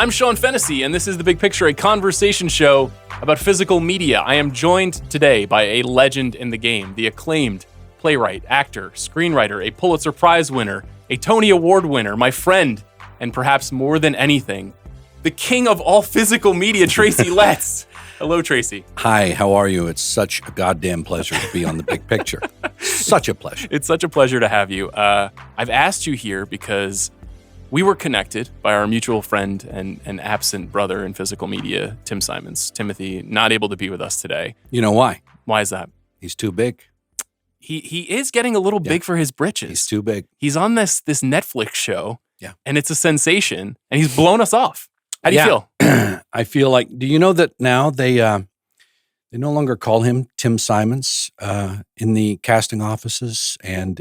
I'm Sean Fennessey, and this is The Big Picture, a conversation show about physical media. I am joined today by a legend in the game, the acclaimed playwright, actor, screenwriter, a Pulitzer Prize winner, a Tony Award winner, my friend, and perhaps more than anything, the king of all physical media, Tracy Letts. Hello, Tracy. Hi, how are you? It's such a goddamn pleasure to be on The Big Picture. Such a pleasure. It's such a pleasure to have you. I've asked you here because we were connected by our mutual friend and absent brother in physical media, Tim Simons. Timothy, not able to be with us today. You know why? Why is that? He's too big. He is getting a little big for his britches. He's too big. He's on this Netflix show, and it's a sensation, and he's blown us off. How do you feel? I feel like, do you know that now they no longer call him Tim Simons in the casting offices and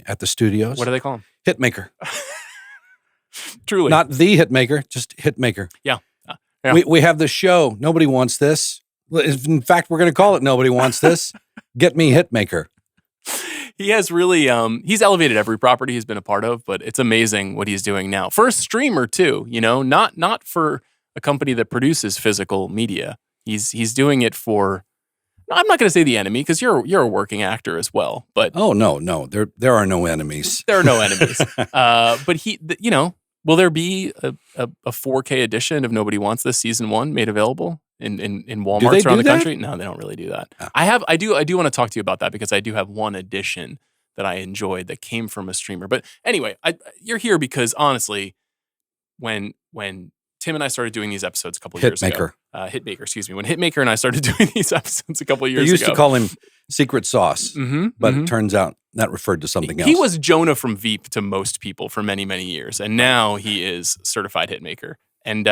at the studios? What do they call him? Hitmaker. Truly. Not the Hitmaker, just Hitmaker. Yeah. We have this show. Nobody wants this. In fact, we're going to call it Nobody Wants This. Get me Hitmaker. He has really, he's elevated every property he's been a part of, but it's amazing what he's doing now. For a streamer too, not for a company that produces physical media. He's doing it for, I'm not going to say the enemy, because you're a working actor as well, but. Oh, no, there are no enemies. There are no enemies. But will there be a 4K edition of Nobody Wants This season 1 made available in Walmarts around the country? No, they don't really do that. Oh. I do want to talk to you about that, because I do have one edition that I enjoyed that came from a streamer. But anyway, you're here because honestly, when Tim and I started doing these episodes a couple years ago. Hitmaker, excuse me. When Hitmaker and I started doing these episodes a couple years ago. They used to call him Secret Sauce, but it turns out that referred to something else. He was Jonah from Veep to most people for many, many years, and now he is certified Hitmaker. And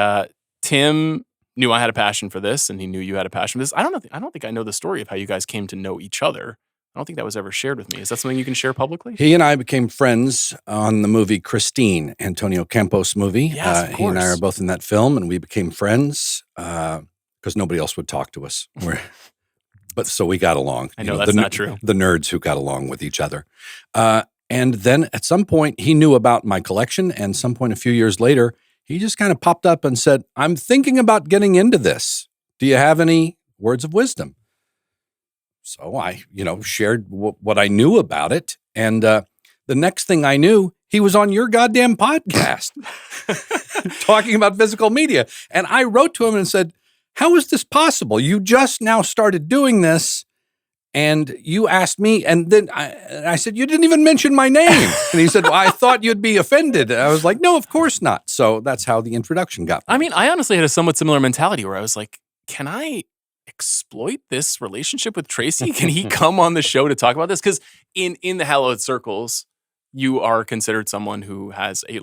Tim knew I had a passion for this, and he knew you had a passion for this. I don't think I know the story of how you guys came to know each other. I don't think that was ever shared with me. Is that something you can share publicly? He and I became friends on the movie Christine, Antonio Campos movie. Yes, of course. He and I are both in that film, and we became friends because nobody else would talk to us. But so we got along. I know that's not true. The nerds who got along with each other. And then at some point, he knew about my collection, and some point a few years later, he just kind of popped up and said, I'm thinking about getting into this. Do you have any words of wisdom? So I, shared what I knew about it. And the next thing I knew, he was on your goddamn podcast talking about physical media. And I wrote to him and said, how is this possible? You just now started doing this. And you asked me, and then I said, you didn't even mention my name. And he said, well, I thought you'd be offended. And I was like, no, of course not. So that's how the introduction got. I mean, I honestly had a somewhat similar mentality where I was like, can I exploit this relationship with Tracy? Can he come on the show to talk about this? Because in the hallowed circles, you are considered someone who has a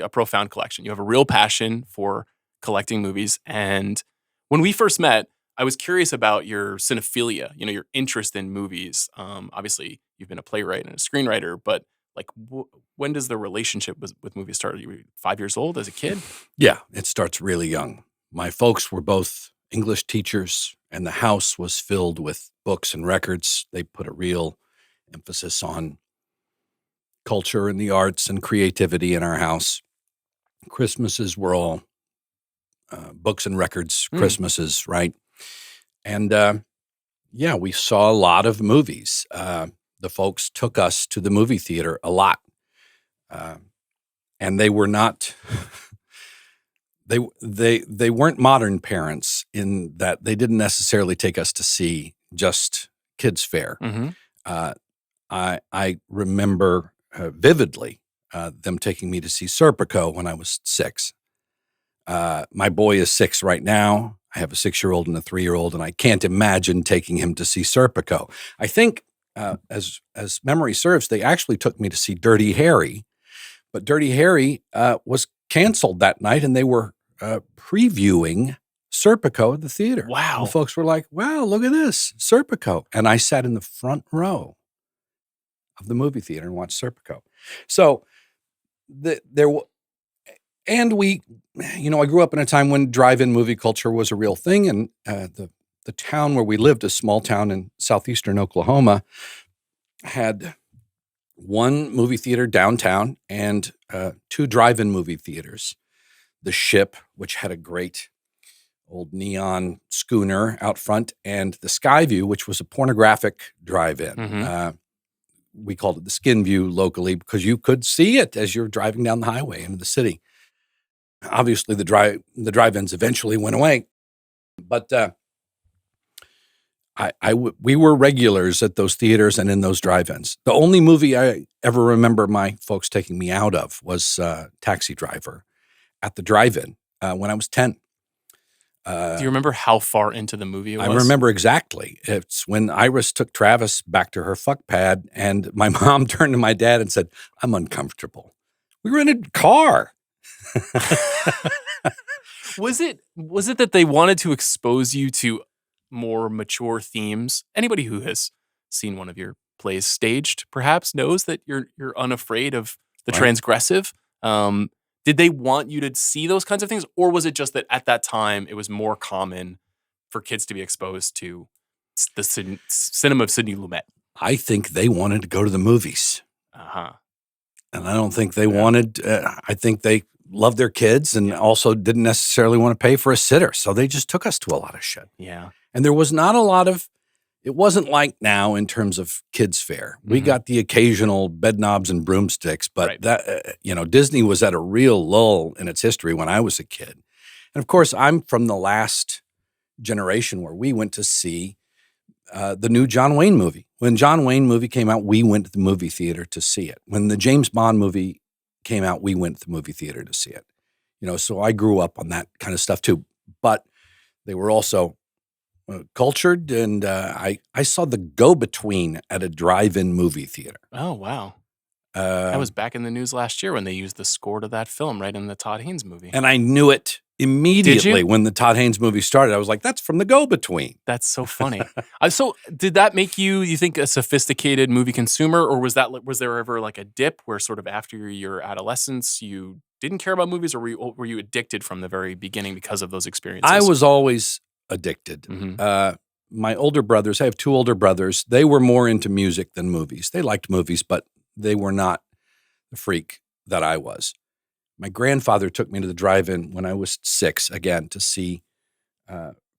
profound collection. You have a real passion for collecting movies. And when we first met, I was curious about your cinephilia, your interest in movies. Obviously, you've been a playwright and a screenwriter, but when does the relationship with movies start? You were 5 years old as a kid? Yeah, it starts really young. My folks were both English teachers, and the house was filled with books and records. They put a real emphasis on culture and the arts and creativity in our house. Christmases were all books and records Christmases, right? And we saw a lot of movies. The folks took us to the movie theater a lot. And they were not, they weren't modern parents in that they didn't necessarily take us to see just kids' fare. Mm-hmm. I remember vividly them taking me to see Serpico when I was 6. My boy is 6 right now. I have a 6-year-old and a 3-year-old, and I can't imagine taking him to see Serpico. I think, as memory serves, they actually took me to see Dirty Harry, but Dirty Harry was canceled that night, and they were previewing Serpico at the theater. Wow. And the folks were like, wow, look at this, Serpico. And I sat in the front row of the movie theater and watched Serpico. So I grew up in a time when drive-in movie culture was a real thing, and the town where we lived, a small town in southeastern Oklahoma, had one movie theater downtown and 2 drive-in movie theaters. the ship, which had a great old neon schooner out front, and the Skyview, which was a pornographic drive-in. Mhm. We called it the Skin View locally because you could see it as you're driving down the highway into the city. Obviously, the drive-ins eventually went away, but we were regulars at those theaters and in those drive-ins. The only movie I ever remember my folks taking me out of was Taxi Driver at the drive-in when I was 10. Do you remember how far into the movie it was? I remember exactly. It's when Iris took Travis back to her fuck pad, and my mom turned to my dad and said, "I'm uncomfortable." We were in a car. Was it that they wanted to expose you to more mature themes? Anybody who has seen one of your plays staged perhaps knows that you're unafraid of the Right. transgressive. Did they want you to see those kinds of things, or was it just that at that time it was more common for kids to be exposed to the cinema of Sidney Lumet? I think they wanted to go to the movies. Uh-huh. And I don't think they wanted, I think they loved their kids and also didn't necessarily want to pay for a sitter. So they just took us to a lot of shit. Yeah. And there was not a lot of, it wasn't like now in terms of kids' fare. We got the occasional bed knobs and broomsticks, but that, Disney was at a real lull in its history when I was a kid. And of course, I'm from the last generation where we went to see the new John Wayne movie. When John Wayne movie came out, we went to the movie theater to see it. When the James Bond movie came out, we went to the movie theater to see it. So I grew up on that kind of stuff too. But they were also cultured, and I saw The Go-Between at a drive-in movie theater. Oh, wow. That was back in the news last year when they used the score to that film right in the Todd Haynes movie. And I knew it immediately when the Todd Haynes movie started. I was like, that's from The Go-Between. That's so funny. So did that make you think, a sophisticated movie consumer, or was there ever like a dip where sort of after your adolescence you didn't care about movies, or were you addicted from the very beginning because of those experiences? I was always addicted. My older brothers, I have two older brothers, they were more into music than movies. They liked movies, but they were not the freak that I was. My grandfather took me to the drive-in when I was 6, again, to see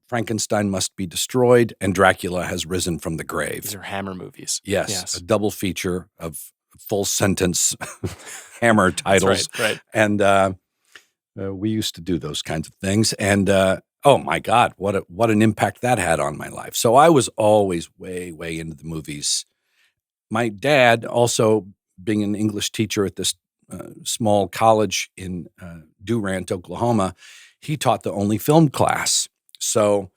Frankenstein Must Be Destroyed and Dracula Has Risen from the Grave. These are Hammer movies. Yes. A double feature of full sentence Hammer titles. That's right. And we used to do those kinds of things. And oh my God, what an impact that had on my life. So I was always way, way into the movies. My dad, also being an English teacher at this small college in Durant, Oklahoma, he taught the only film class. So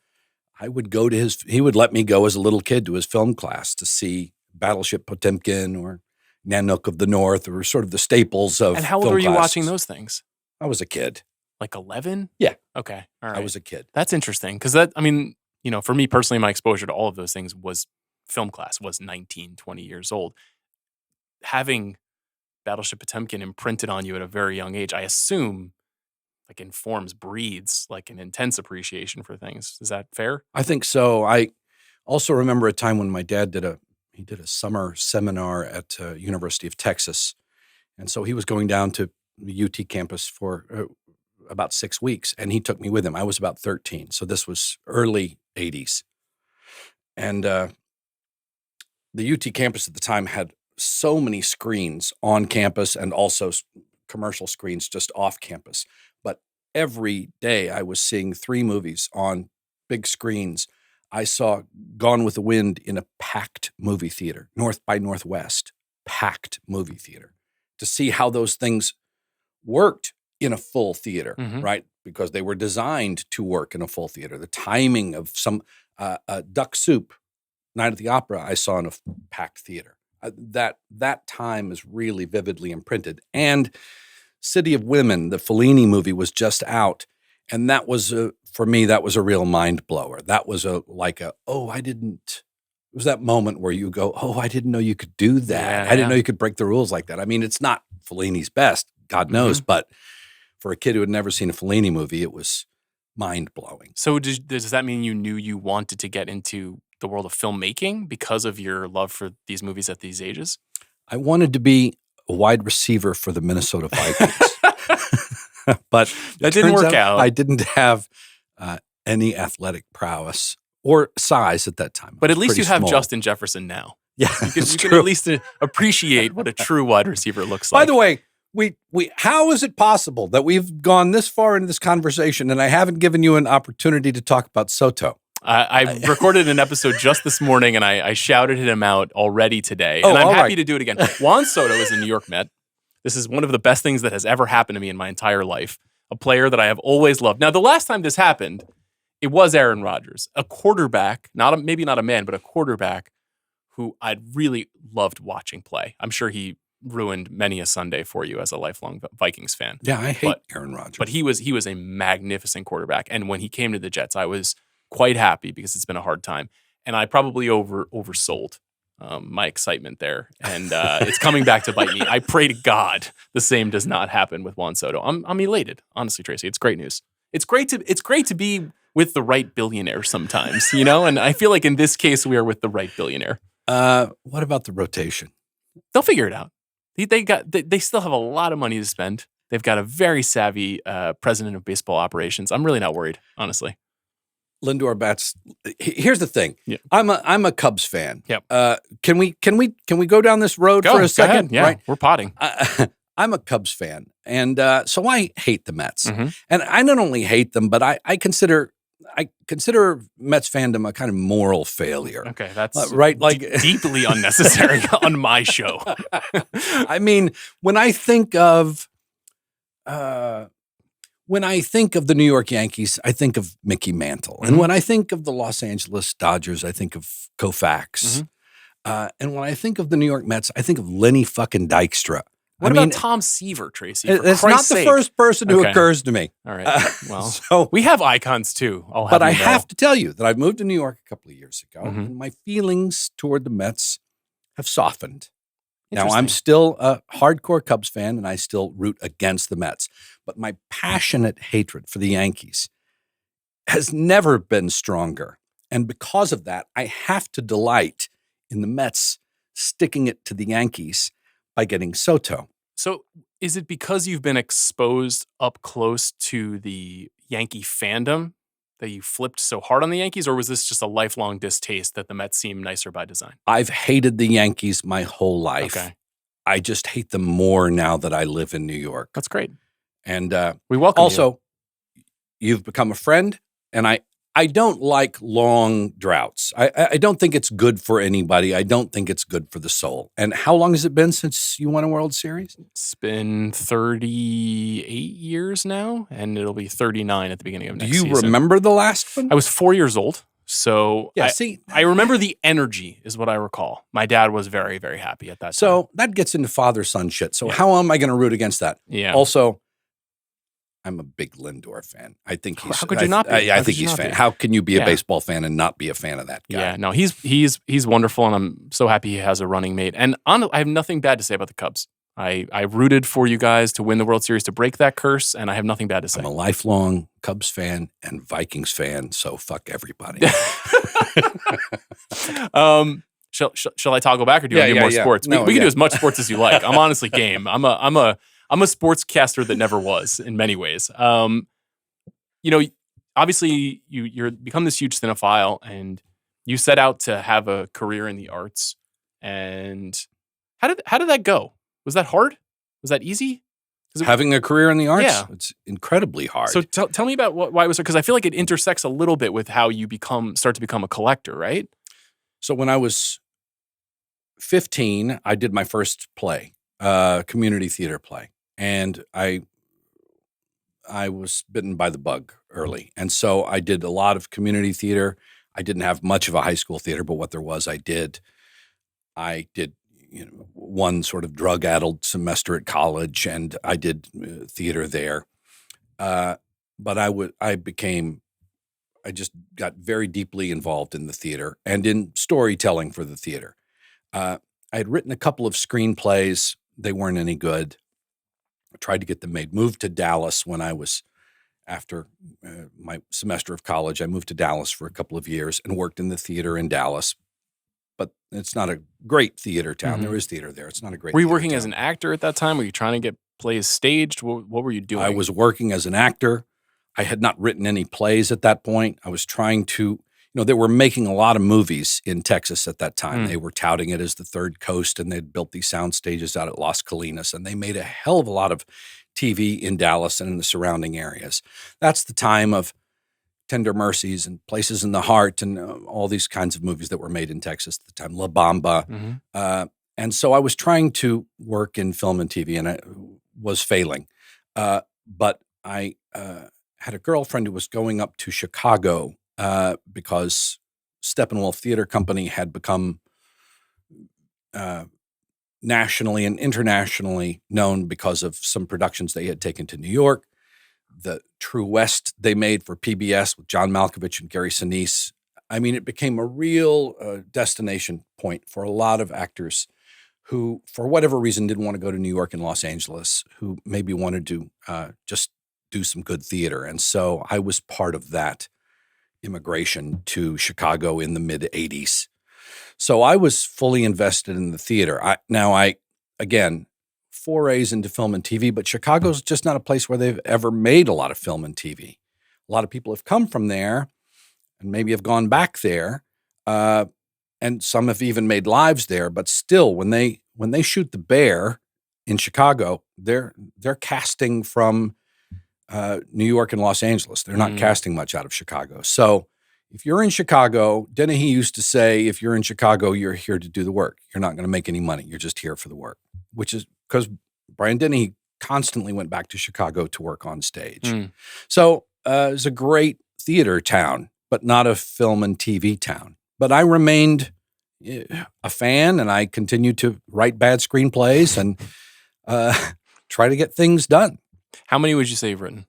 I would go to he would let me go as a little kid to his film class to see Battleship Potemkin or Nanook of the North, or sort of the staples of film And how old were you classes. watching those things? I was a kid. Like 11? Yeah. Okay. All right. I was a kid. That's interesting because for me personally, my exposure to all of those things was film class, was 19, 20 years old. Having Battleship Potemkin imprinted on you at a very young age, I assume, breeds like an intense appreciation for things. Is that fair? I think so. I also remember a time when my dad did a summer seminar at University of Texas. And so he was going down to the UT campus for about 6 weeks, and he took me with him. I was about 13. So this was early 80s. And the UT campus at the time had so many screens on campus and also commercial screens just off campus. But every day I was seeing 3 movies on big screens. I saw Gone with the Wind in a packed movie theater, North by Northwest, packed movie theater, to see how those things worked in a full theater, right? Because they were designed to work in a full theater. The timing of some Duck Soup, Night at the Opera, I saw in a packed theater. That time is really vividly imprinted. And City of Women, the Fellini movie, was just out. And that was, for me, that was a real mind blower. That was it was that moment where you go, oh, I didn't know you could do that. I didn't know you could break the rules like that. I mean, it's not Fellini's best, God knows, but for a kid who had never seen a Fellini movie, it was mind blowing. So does that mean you knew you wanted to get into the world of filmmaking because of your love for these movies at these ages? I wanted to be a wide receiver for the Minnesota Vikings. But That didn't turns work out. I didn't have any athletic prowess or size at that time. But I at was least pretty you have small. Justin Jefferson now. Yeah, You can, it's you can true. at least appreciate what a true wide receiver looks By like. the way, we how is it possible that we've gone this far into this conversation and I haven't given you an opportunity to talk about Soto? I recorded an episode just this morning, and I shouted him out already today. Oh, And I'm all happy right. to do it again. Juan Soto is a New York Met. This is one of the best things that has ever happened to me in my entire life. A player that I have always loved. Now, the last time this happened, it was Aaron Rodgers, a quarterback, maybe not a man, but a quarterback who I'd really loved watching play. I'm sure he ruined many a Sunday for you as a lifelong Vikings fan. Yeah, I hate Aaron Rodgers. But he was a magnificent quarterback. And when he came to the Jets, I was quite happy because it's been a hard time. And I probably oversold my excitement there. And it's coming back to bite me. I pray to God the same does not happen with Juan Soto. I'm elated, honestly, Tracy. It's great news. It's great to be with the right billionaire sometimes, you know? And I feel like in this case, we are with the right billionaire. What about the rotation? They'll figure it out. They still have a lot of money to spend. They've got a very savvy president of baseball operations. I'm really not worried, honestly. Lindor bats. Here's the thing. Yeah. I'm a Cubs fan. Yep. Can we go down this road for a second? Go ahead. Yeah, Right? we're potting. I'm a Cubs fan, and so I hate the Mets. Mm-hmm. And I not only hate them, but I consider Mets fandom a kind of moral failure. Okay, that's right, like deeply unnecessary on my show. I mean, when I think of the New York Yankees, I think of Mickey Mantle, and when I think of the Los Angeles Dodgers, I think of Koufax, and when I think of the New York Mets, I think of Lenny fucking Dykstra. What about Tom Seaver, Tracy? It's not the first person who occurs to me. All right. Well, so we have icons too. But I have to tell you that I moved to New York a couple of years ago, and my feelings toward the Mets have softened. Now, I'm still a hardcore Cubs fan, and I still root against the Mets. But my passionate hatred for the Yankees has never been stronger. And because of that, I have to delight in the Mets sticking it to the Yankees by getting Soto. So is it because you've been exposed up close to the Yankee fandom that you flipped so hard on the Yankees, or was this just a lifelong distaste that the Mets seem nicer by design? I've hated the Yankees my whole life. Okay. I just hate them more now that I live in New York. That's great. And we welcome also, you've become a friend, and I don't like long droughts. I don't think it's good for anybody. I don't think it's good for the soul. And how long has it been since you won a World Series? It's been 38 years now, and it'll be 39 at the beginning of next season. Do you remember the last one? I was 4 years old. So yeah, I remember the energy is what I recall. My dad was very, very happy at that time. So that gets into father-son shit. So how am I going to root against that? Yeah. Also, I'm a big Lindor fan. I think he's. How could you not be? I think he's fan. How can you be a baseball fan and not be a fan of that guy? Yeah, no, he's wonderful, and I'm so happy he has a running mate. And I have nothing bad to say about the Cubs. I rooted for you guys to win the World Series to break that curse, and I have nothing bad to say. I'm a lifelong Cubs fan and Vikings fan, so fuck everybody. Shall I toggle back, or do you want to do more sports? No, we can do as much sports as you like. I'm honestly game. I'm a sportscaster that never was in many ways. You know, obviously you're become this huge cinephile, and you set out to have a career in the arts. And how did that go? Was that hard? Was that easy? Having a career in the arts? Yeah. It's incredibly hard. So tell me about why it was, because I feel like it intersects a little bit with how you start to become a collector, right? So when I was 15, I did my first play, community theater play. And I was bitten by the bug early. And so I did a lot of community theater. I didn't have much of a high school theater, but what there was, I did. I did, one sort of drug-addled semester at college, and I did theater there. But I just got very deeply involved in the theater and in storytelling for the theater. I had written a couple of screenplays. They weren't any good. I tried to get them made. Moved to Dallas when I was, after my semester of college, I moved to Dallas for a couple of years and worked in the theater in Dallas. But it's not a great theater town. Mm-hmm. There is theater there. It's not a great. Were you working town. as an actor at that time? Were you trying to get plays staged? What were you doing? I was working as an actor. I had not written any plays at that point. I was trying to, they were making a lot of movies in Texas at that time. They were touting it as the Third Coast, and they'd built these sound stages out at Las Colinas, and they made a hell of a lot of TV in Dallas and in the surrounding areas. That's the time of Tender Mercies and Places in the Heart and all these kinds of movies that were made in Texas at the time, La Bamba. And so I was trying to work in film and TV, and I was failing. But I had a girlfriend who was going up to Chicago because Steppenwolf Theater Company had become nationally and internationally known because of some productions they had taken to New York. The True West they made for PBS with John Malkovich and Gary Sinise. I mean, it became a real destination point for a lot of actors who, for whatever reason, didn't want to go to New York and Los Angeles, who maybe wanted to just do some good theater. And so I was part of that immigration to Chicago in the mid-'80s. So I was fully invested in the theater. Again, forays into film and TV, but Chicago's just not a place where they've ever made a lot of film and TV. A lot of people have come from there and maybe have gone back there, and some have even made lives there. But still, when they shoot The Bear in Chicago, they're casting from New York and Los Angeles. They're not casting much out of Chicago. So if you're in Chicago, Dennehy used to say, if you're in Chicago, you're here to do the work. You're not going to make any money. You're just here for the work, which is because Brian Dennehy constantly went back to Chicago to work on stage. So it was a great theater town, but not a film and TV town. But I remained a fan, and I continued to write bad screenplays and try to get things done. How many would you say you've written?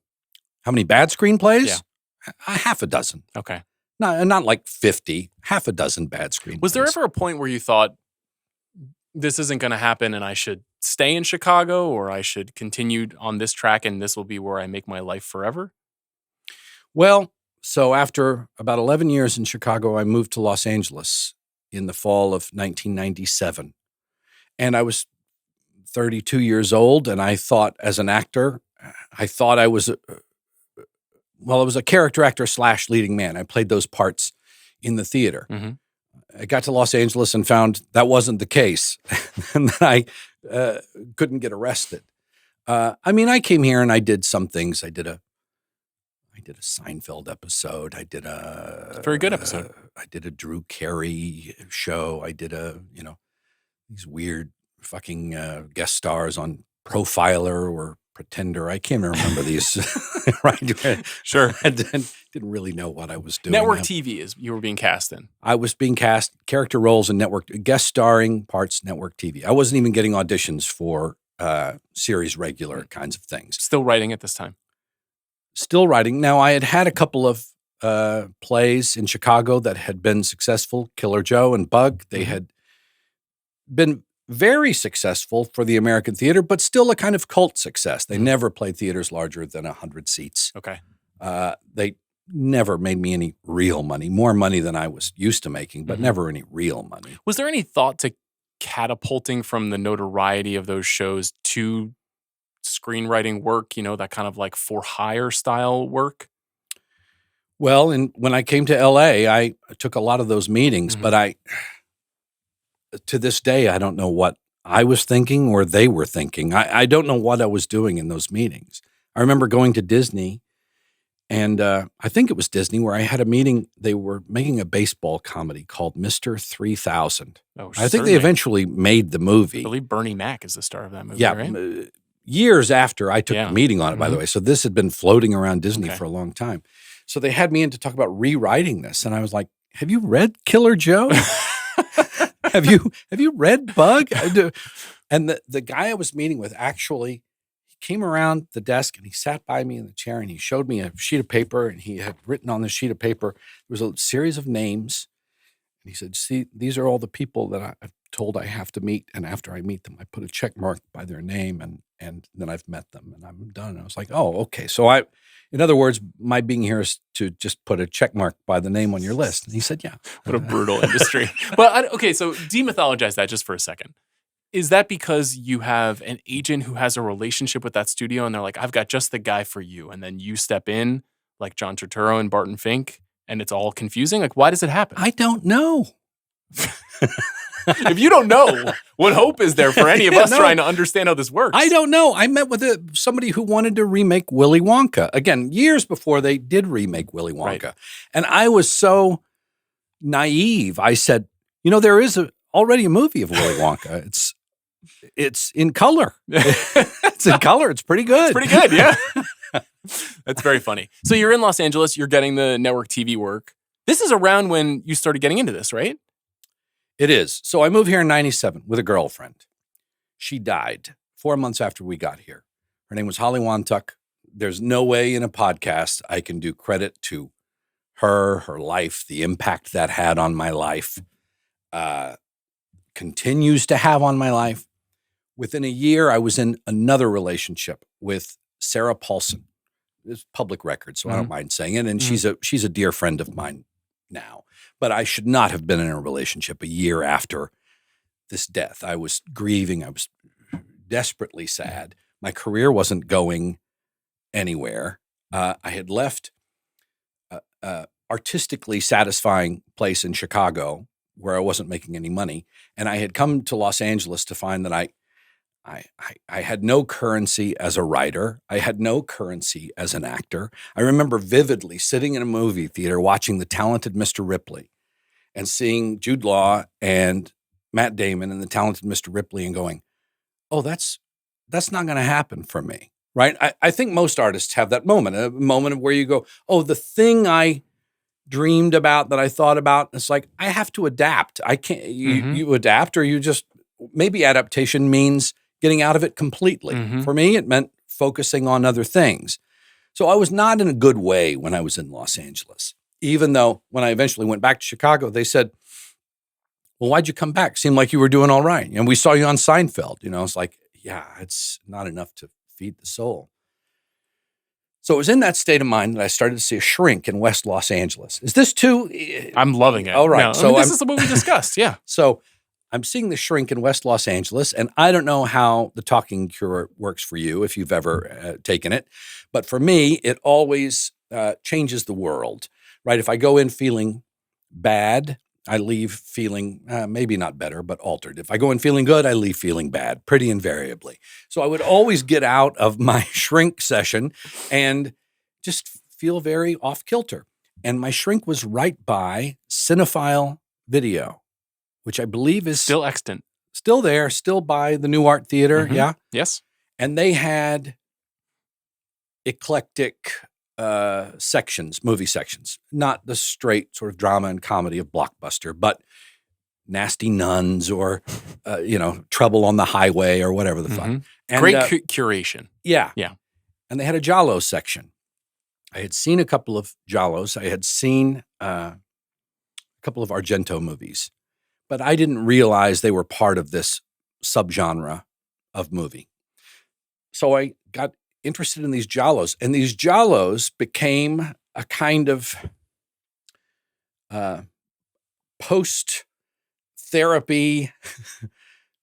How many bad screenplays? Yeah. Half a dozen. Okay. Not like 50, half a dozen bad screenplays. Was there ever a point where you thought, this isn't going to happen and I should stay in Chicago, or I should continue on this track and this will be where I make my life forever? Well, so after about 11 years in Chicago, I moved to Los Angeles in the fall of 1997. And I was 32 years old, and I thought, as an actor, I thought I was I was a character actor / leading man. I played those parts in the theater. I got to Los Angeles and found that wasn't the case, and I couldn't get arrested. I came here and I did some things. I did a Seinfeld episode. I did a very good episode. I did a Drew Carey show. I did these weird fucking guest stars on Profiler or Pretender. I can't remember these. Right? Sure. I didn't really know what I was doing. Network TV is you were being cast in. I was being cast character roles in network, guest starring parts, network TV. I wasn't even getting auditions for series regular kinds of things. Still writing at this time? Still writing. Now, I had a couple of plays in Chicago that had been successful, Killer Joe and Bug. They had been very successful for the American theater, but still a kind of cult success. They never played theaters larger than 100 seats. Okay. They never made me any real money, more money than I was used to making, but never any real money. Was there any thought to catapulting from the notoriety of those shows to screenwriting work, that kind of like for hire style work? Well, when I came to LA, I took a lot of those meetings, but to this day, I don't know what I was thinking or they were thinking. I don't know what I was doing in those meetings. I remember going to Disney, and I think it was Disney, where I had a meeting. They were making a baseball comedy called Mr. 3000. Oh, I think they eventually made the movie. I believe Bernie Mac is the star of that movie, yeah, right? Years after I took the meeting on it, by the way. So this had been floating around Disney for a long time. So they had me in to talk about rewriting this, and I was like, have you read Killer Joe? Have you read Bug? And the guy I was meeting with actually, he came around the desk and he sat by me in the chair and he showed me a sheet of paper, and he had written on the sheet of paper, there was a series of names. And he said, see, these are all the people that I've told I have to meet. And after I meet them, I put a check mark by their name, and then I've met them and I'm done. And I was like, oh, okay. So in other words, my being here is to just put a check mark by the name on your list. And he said, yeah. What a brutal industry. But okay, so demythologize that just for a second. Is that because you have an agent who has a relationship with that studio and they're like, I've got just the guy for you. And then you step in like John Turturro and Barton Fink and it's all confusing? Like, why does it happen? I don't know. If you don't know, what hope is there for any of us trying to understand how this works? I don't know. I met with somebody who wanted to remake Willy Wonka. Again, years before they did remake Willy Wonka. Right. And I was so naive. I said, there is already a movie of Willy Wonka. It's in color. It's in color. It's pretty good. It's pretty good, yeah. That's very funny. So you're in Los Angeles. You're getting the network TV work. This is around when you started getting into this, right? It is. So I moved here in 97 with a girlfriend. She died 4 months after we got here. Her name was Holly Wantuck. There's no way in a podcast I can do credit to her life, the impact that had on my life, continues to have on my life. Within a year, I was in another relationship with Sarah Paulson. It's public record, so I don't mind saying it. And she's a dear friend of mine now. But I should not have been in a relationship a year after this death. I was grieving. I was desperately sad. My career wasn't going anywhere. I had left artistically satisfying place in Chicago where I wasn't making any money. And I had come to Los Angeles to find that I had no currency as a writer. I had no currency as an actor. I remember vividly sitting in a movie theater watching The Talented Mr. Ripley and seeing Jude Law and Matt Damon in The Talented Mr. Ripley and going, oh, that's not going to happen for me, right? I think most artists have that moment, a moment of where you go, oh, the thing I dreamed about, that I thought about, it's like, I have to adapt. I can't, you adapt, or you just, maybe adaptation means getting out of it completely. For me, it meant focusing on other things. So I was not in a good way when I was in Los Angeles, even though when I eventually went back to Chicago, they said, well, why'd you come back? Seemed like you were doing all right. And we saw you on Seinfeld. It's like, yeah, it's not enough to feed the soul. So it was in that state of mind that I started to see a shrink in West Los Angeles. Is this too? I'm loving it. All right. No, so this is what we discussed. Yeah. So I'm seeing the shrink in West Los Angeles, and I don't know how the talking cure works for you if you've ever taken it, but for me, it always changes the world, right? If I go in feeling bad, I leave feeling maybe not better, but altered. If I go in feeling good, I leave feeling bad, pretty invariably. So I would always get out of my shrink session and just feel very off kilter. And my shrink was right by Cinephile Video, which I believe is still extant. Still there, still by the New Art Theater, yeah? Yes. And they had eclectic sections, movie sections, not the straight sort of drama and comedy of Blockbuster, but Nasty Nuns or, Trouble on the Highway or whatever the fuck. And, great curation. Yeah. Yeah. And they had a Giallo section. I had seen a couple of Giallos. I had seen a couple of Argento movies. But I didn't realize they were part of this subgenre of movie. So I got interested in these Giallos, and these Giallos became a kind of post-therapy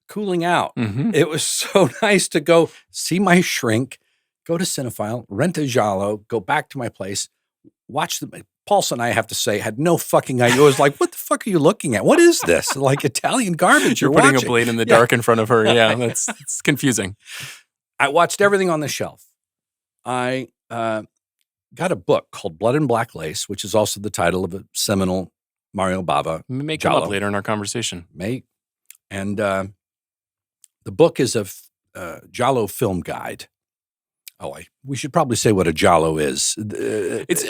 cooling out. It was so nice to go see my shrink, go to Cinephile, rent a Giallo, go back to my place, watch them. Paulson, I have to say, had no fucking idea. It was like, what the fuck are you looking at? What is this? Like Italian garbage you're putting watching. A blade in the dark in front of her. Yeah, it's confusing. I watched everything on the shelf. I got a book called Blood and Black Lace, which is also the title of a seminal Mario Bava We may come up later in our conversation. And the book is a Giallo film guide. We should probably say what a Giallo is.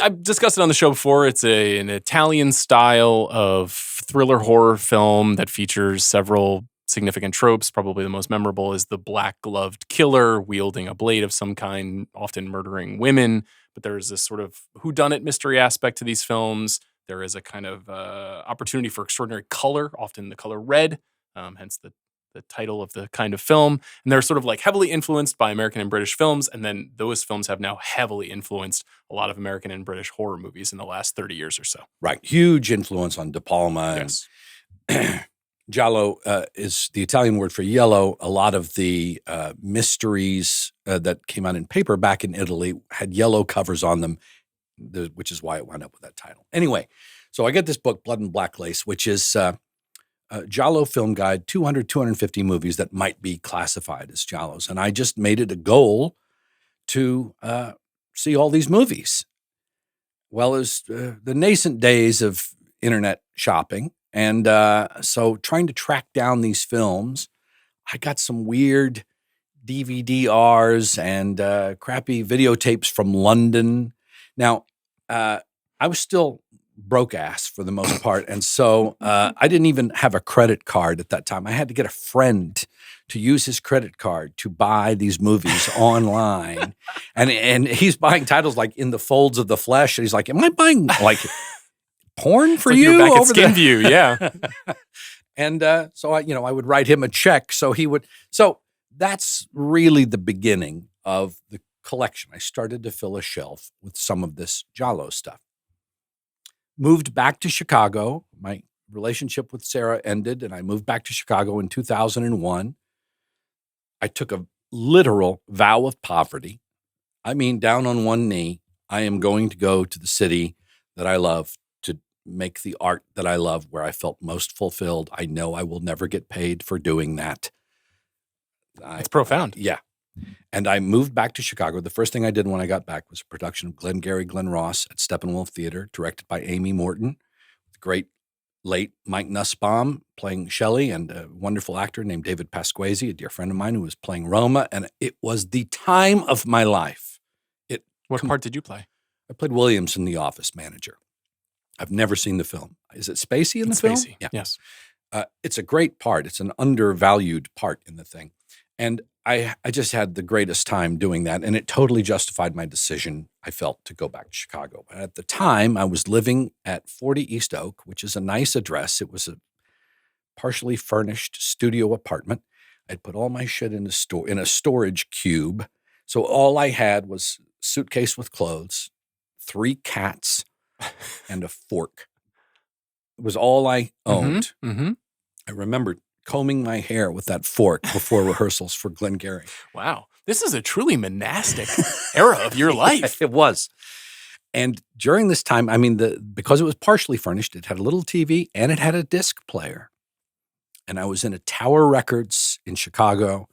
I've discussed it on the show before. It's an Italian style of thriller horror film that features several significant tropes. Probably the most memorable is the black-gloved killer wielding a blade of some kind, often murdering women. But there is this sort of whodunit mystery aspect to these films. There is a kind of opportunity for extraordinary color, often the color red, hence the title of the kind of film. And they're sort of like heavily influenced by American and British films. And then those films have now heavily influenced a lot of American and British horror movies in the last 30 years or so. Right. Huge influence on De Palma. Yes. Giallo is the Italian word for yellow. A lot of the mysteries that came out in paper back in Italy had yellow covers on them, which is why it wound up with that title. Anyway, so I get this book, Blood and Black Lace, which is Giallo Film Guide, 250 movies that might be classified as Giallos. And I just made it a goal to see all these movies. Well, as the nascent days of internet shopping, and so trying to track down these films, I got some weird DVD-Rs and crappy videotapes from London. Now, I was still broke ass for the most part, and so I didn't even have a credit card at that time. I had to get a friend to use his credit card to buy these movies online, and he's buying titles like In the Folds of the Flesh, and he's like, "Am I buying like porn for Like you?" you're back at over there?" Skinview, yeah. And so I would write him a check, so he would. So that's really the beginning of the collection. I started to fill a shelf with some of this Giallo stuff. Moved back to Chicago. My relationship with Sarah ended, and I moved back to Chicago in 2001. I took a literal vow of poverty. I mean, down on one knee, I am going to go to the city that I love to make the art that I love, where I felt most fulfilled. I know I will never get paid for doing that. It's profound. Yeah. And I moved back to Chicago. The first thing I did when I got back was a production of Glengarry Glen Ross at Steppenwolf Theater, directed by Amy Morton, the great late Mike Nussbaum playing Shelley, and a wonderful actor named David Pasquesi, a dear friend of mine, who was playing Roma. And it was the time of my life. What part did you play? I played Williamson, the office manager. I've never seen the film. Is it Spacey in the film? Spacey, Yeah. yes. It's a great part. It's an undervalued part in the thing. And I just had the greatest time doing that. And it totally justified my decision, I felt, to go back to Chicago. But at the time, I was living at 40 East Oak, which is a nice address. It was a partially furnished studio apartment. I'd put all my shit in a storage cube. So all I had was a suitcase with clothes, 3 cats, and a fork. It was all I owned. Mm-hmm. I remember combing my hair with that fork before rehearsals for Glengarry. Wow. This is a truly monastic era of your life. It was. And during this time, I mean, because it was partially furnished, it had a little TV and it had a disc player. And I was in a Tower Records in Chicago,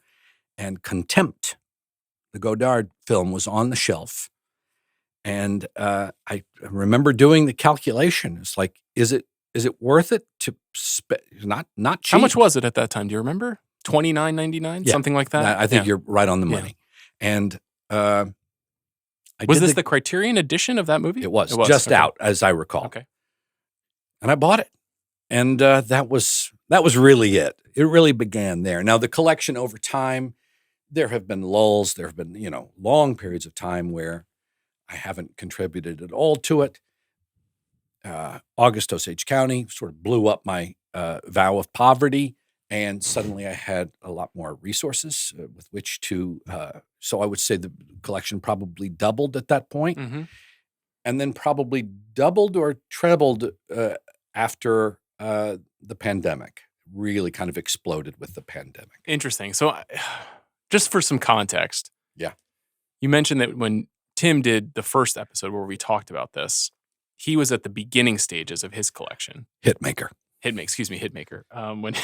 and Contempt, the Godard film, was on the shelf. And I remember doing the calculation. It's like, is it worth it to not cheap? How much was it at that time? Do you remember? $29.99, Yeah. something like that. I think you're right on the money. And was this the Criterion edition of that movie? It was just out, as I recall. Okay. And I bought it, and that was really it. It really began there. Now the collection over time, there have been lulls. There have been long periods of time where I haven't contributed at all to it. August Osage County sort of blew up my vow of poverty, and suddenly I had a lot more resources with which to. So I would say the collection probably doubled at that point, Mm-hmm. and then probably doubled or trebled after the pandemic. Really kind of exploded with the pandemic. Interesting. So just for some context. Yeah. You mentioned that when Tim did the first episode where we talked about this, he was at the beginning stages of his collection. Hitmaker. Hitmaker. When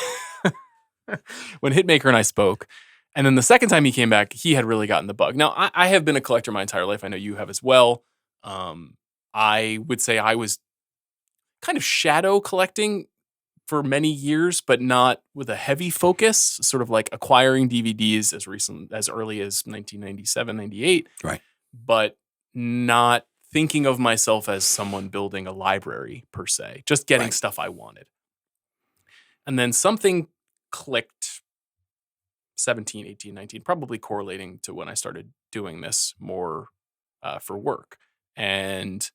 when Hitmaker and I spoke, and then the second time he came back, he had really gotten the bug. Now, I have been a collector my entire life. I know you have as well. I would say I was kind of shadow collecting for many years, but not with a heavy focus, sort of like acquiring DVDs as early as 1997, 98. Right. But not thinking of myself as someone building a library per se, just getting stuff I wanted. And then something clicked 17, 18, 19, probably correlating to when I started doing this more for work. And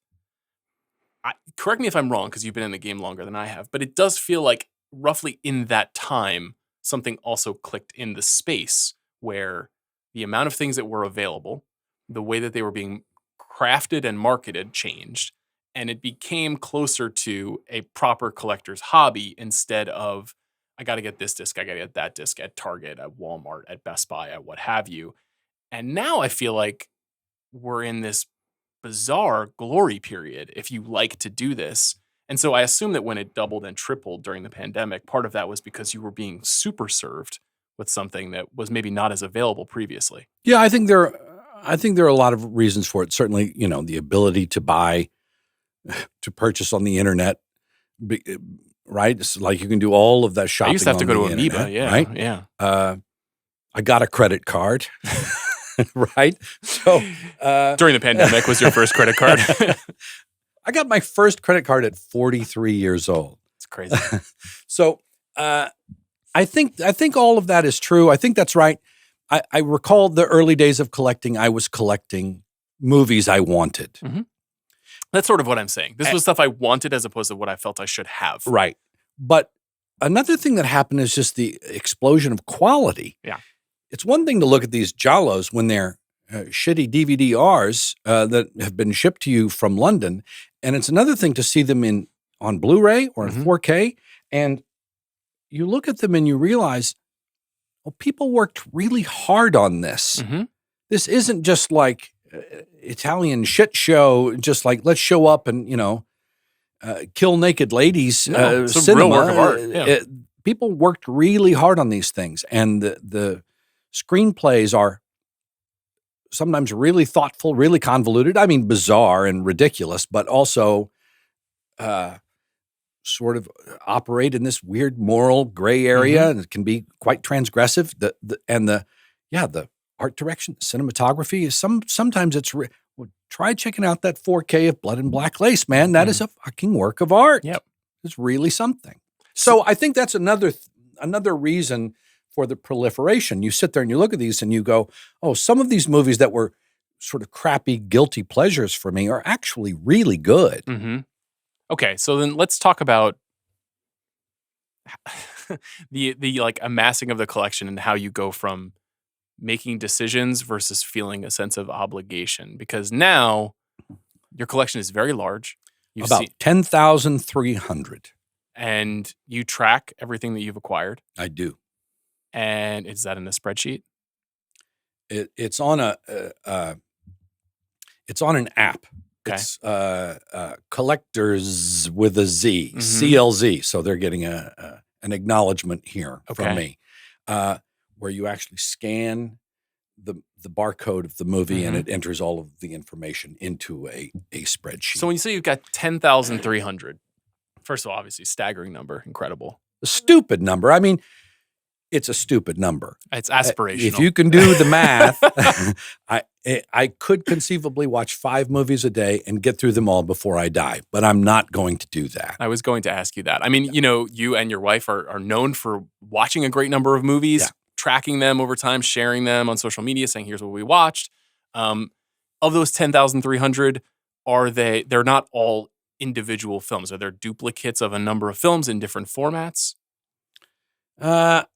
correct me if I'm wrong, because you've been in the game longer than I have, but it does feel like roughly in that time, something also clicked in the space where the amount of things that were available, the way that they were being crafted and marketed changed, and it became closer to a proper collector's hobby instead of I got to get this disc, I got to get that disc at Target, at Walmart, at Best Buy, at what have you. And now I feel like we're in this bizarre glory period if you like to do this. And so I assume that when it doubled and tripled during the pandemic, part of that was because you were being super served with something that was maybe not as available previously. Yeah, I think there are a lot of reasons for it. Certainly, the ability to purchase on the internet, right? It's like you can do all of that shopping. I used to have to go to internet, Amoeba, yeah, right? yeah. I got a credit card, right? So during the pandemic was your first credit card. I got my first credit card at 43 years old. It's crazy. So I think all of that is true. I think that's right. I recall the early days of collecting. I was collecting movies I wanted. Mm-hmm. That's sort of what I'm saying. This was stuff I wanted as opposed to what I felt I should have. Right. But another thing that happened is just the explosion of quality. Yeah. It's one thing to look at these giallos when they're shitty DVD-Rs that have been shipped to you from London, and it's another thing to see them on Blu-ray or in 4K, and you look at them and you realize, well, people worked really hard on this. Mm-hmm. This isn't just like Italian shit show, just like let's show up and kill naked ladies. It's a cinema. real work of art. Yeah. People worked really hard on these things, and the screenplays are sometimes really thoughtful, really convoluted. I mean, bizarre and ridiculous, but also sort of operate in this weird moral gray area, and it can be quite transgressive. The art direction, cinematography is sometimes it's try checking out that 4K of Blood and Black Lace, man. That is a fucking work of art. Yep, it's really something. So I think that's another reason for the proliferation. You sit there and you look at these and you go, oh, some of these movies that were sort of crappy, guilty pleasures for me are actually really good. Mm-hmm. Okay, so then let's talk about the like amassing of the collection and how you go from making decisions versus feeling a sense of obligation. Because now your collection is very large. About 10,300. And you track everything that you've acquired. I do. And is that in a spreadsheet? It's on an app. Okay. It's Collectors with a Z, CLZ. So they're getting an acknowledgement here from me, where you actually scan the barcode of the movie and it enters all of the information into a spreadsheet. So when you say you've got 10,300, first of all, obviously staggering number, incredible. A stupid number. I mean, it's a stupid number. It's aspirational. If you can do the math, I could conceivably watch 5 movies a day and get through them all before I die, but I'm not going to do that. I was going to ask you that. I mean, you and your wife are known for watching a great number of movies, tracking them over time, sharing them on social media, saying, here's what we watched. Of those 10,300, they're not all individual films. Are there duplicates of a number of films in different formats?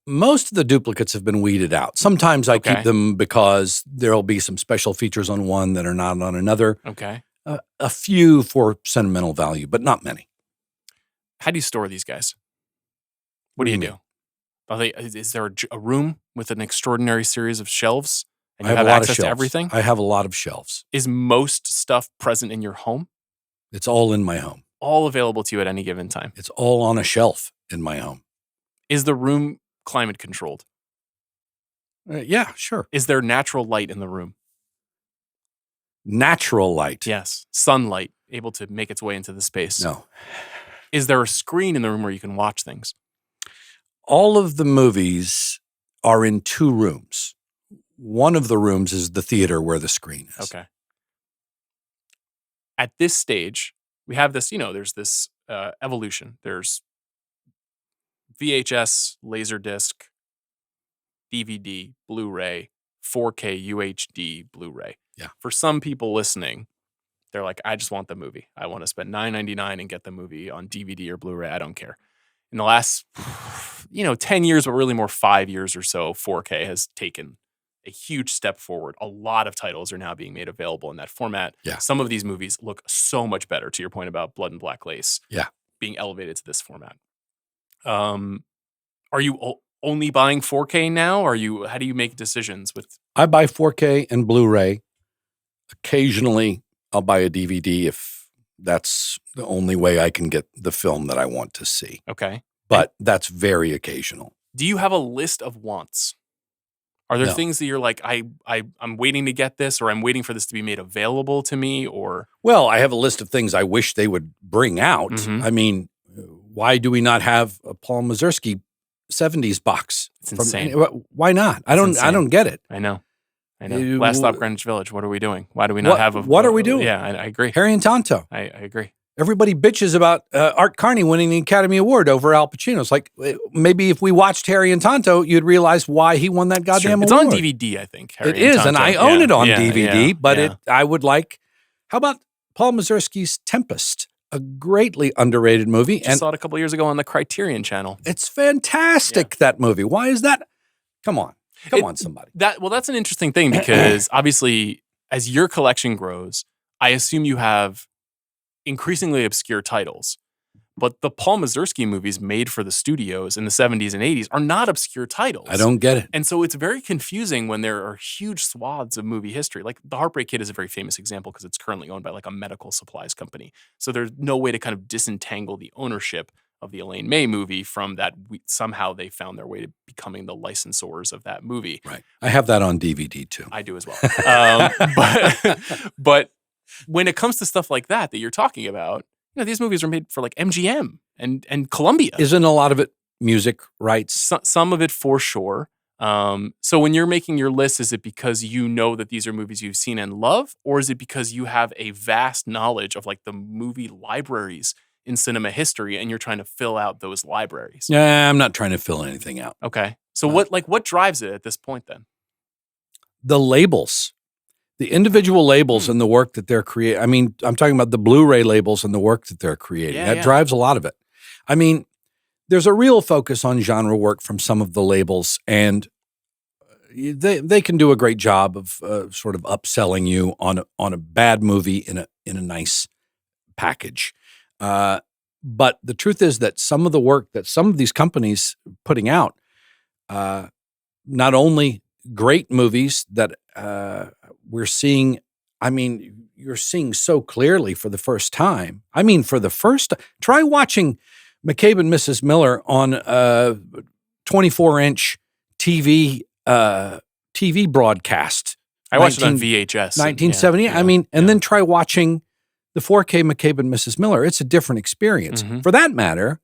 Most of the duplicates have been weeded out. Sometimes I keep them because there'll be some special features on one that are not on another. Okay. A few for sentimental value, but not many. How do you store these guys? What do you do? Is there a room with an extraordinary series of shelves and you have access to everything? I have a lot of shelves. Is most stuff present in your home? It's all in my home. All available to you at any given time? It's all on a shelf in my home. Is the room climate controlled? Yeah, sure. Is there natural light in the room? Natural light? Yes. Sunlight able to make its way into the space? No. Is there a screen in the room where you can watch things? All of the movies are in 2 rooms. One of the rooms is the theater where the screen is. Okay. At this stage, we have this, there's this evolution. There's VHS, Laserdisc, DVD, Blu-ray, 4K, UHD, Blu-ray. Yeah. For some people listening, they're like, I just want the movie. I want to spend $9.99 and get the movie on DVD or Blu-ray. I don't care. In the last, 10 years, but really more 5 years or so, 4K has taken a huge step forward. A lot of titles are now being made available in that format. Yeah. Some of these movies look so much better, to your point about Blood and Black Lace. Yeah. Being elevated to this format. Are you only buying 4K now? How do you make decisions with? I buy 4K and Blu-ray. Occasionally, I'll buy a DVD if that's the only way I can get the film that I want to see. Okay. But that's very occasional. Do you have a list of wants? Are there things that you're like, I'm waiting to get this, or I'm waiting for this to be made available to me, or? Well, I have a list of things I wish they would bring out. Mhm. I mean, why do we not have a Paul Mazursky 70s box? It's insane. Why not? I don't get it. I know. Last Stop Greenwich Village. What are we doing? Why do we not have a? What are we doing? Yeah, I agree. Harry and Tonto. I agree. Everybody bitches about Art Carney winning the Academy Award over Al Pacino. It's like, maybe if we watched Harry and Tonto, you'd realize why he won that goddamn award. It's on DVD, I think. Harry it is, Tonto. and I own it on Yeah, DVD, but yeah. I would like, how about Paul Mazursky's Tempest? A greatly underrated movie. Just saw it a couple years ago on the Criterion Channel. It's fantastic, that movie. Why is that? Come on, somebody. That's an interesting thing because obviously, as your collection grows, I assume you have increasingly obscure titles. But the Paul Mazursky movies made for the studios in the 70s and 80s are not obscure titles. I don't get it. And so it's very confusing when there are huge swaths of movie history. Like The Heartbreak Kid is a very famous example because it's currently owned by like a medical supplies company. So there's no way to kind of disentangle the ownership of the Elaine May movie from that. Somehow they found their way to becoming the licensors of that movie. Right. I have that on DVD too. I do as well. But when it comes to stuff like that you're talking about, these movies are made for like MGM and Columbia. Isn't a lot of it music rights? Some of it for sure. So when you're making your list, is it because you know that these are movies you've seen and love, or is it because you have a vast knowledge of like the movie libraries in cinema history and you're trying to fill out those libraries? Yeah, I'm not trying to fill anything out. Okay. So what drives it at this point then? The labels. The individual labels and the work that they're creating. I mean, I'm talking about the Blu-ray labels and the work that they're creating. That drives a lot of it. I mean, there's a real focus on genre work from some of the labels, and they can do a great job of sort of upselling you on a bad movie in a nice package. But the truth is that some of the work that some of these companies putting out, not only great movies that we're seeing. I mean, you're seeing so clearly for the first time. I mean, try watching McCabe and Mrs. Miller on a 24-inch TV broadcast. I watched it on VHS. 1970. I mean, and then try watching the 4K McCabe and Mrs. Miller. It's a different experience. Mm-hmm. For that matter,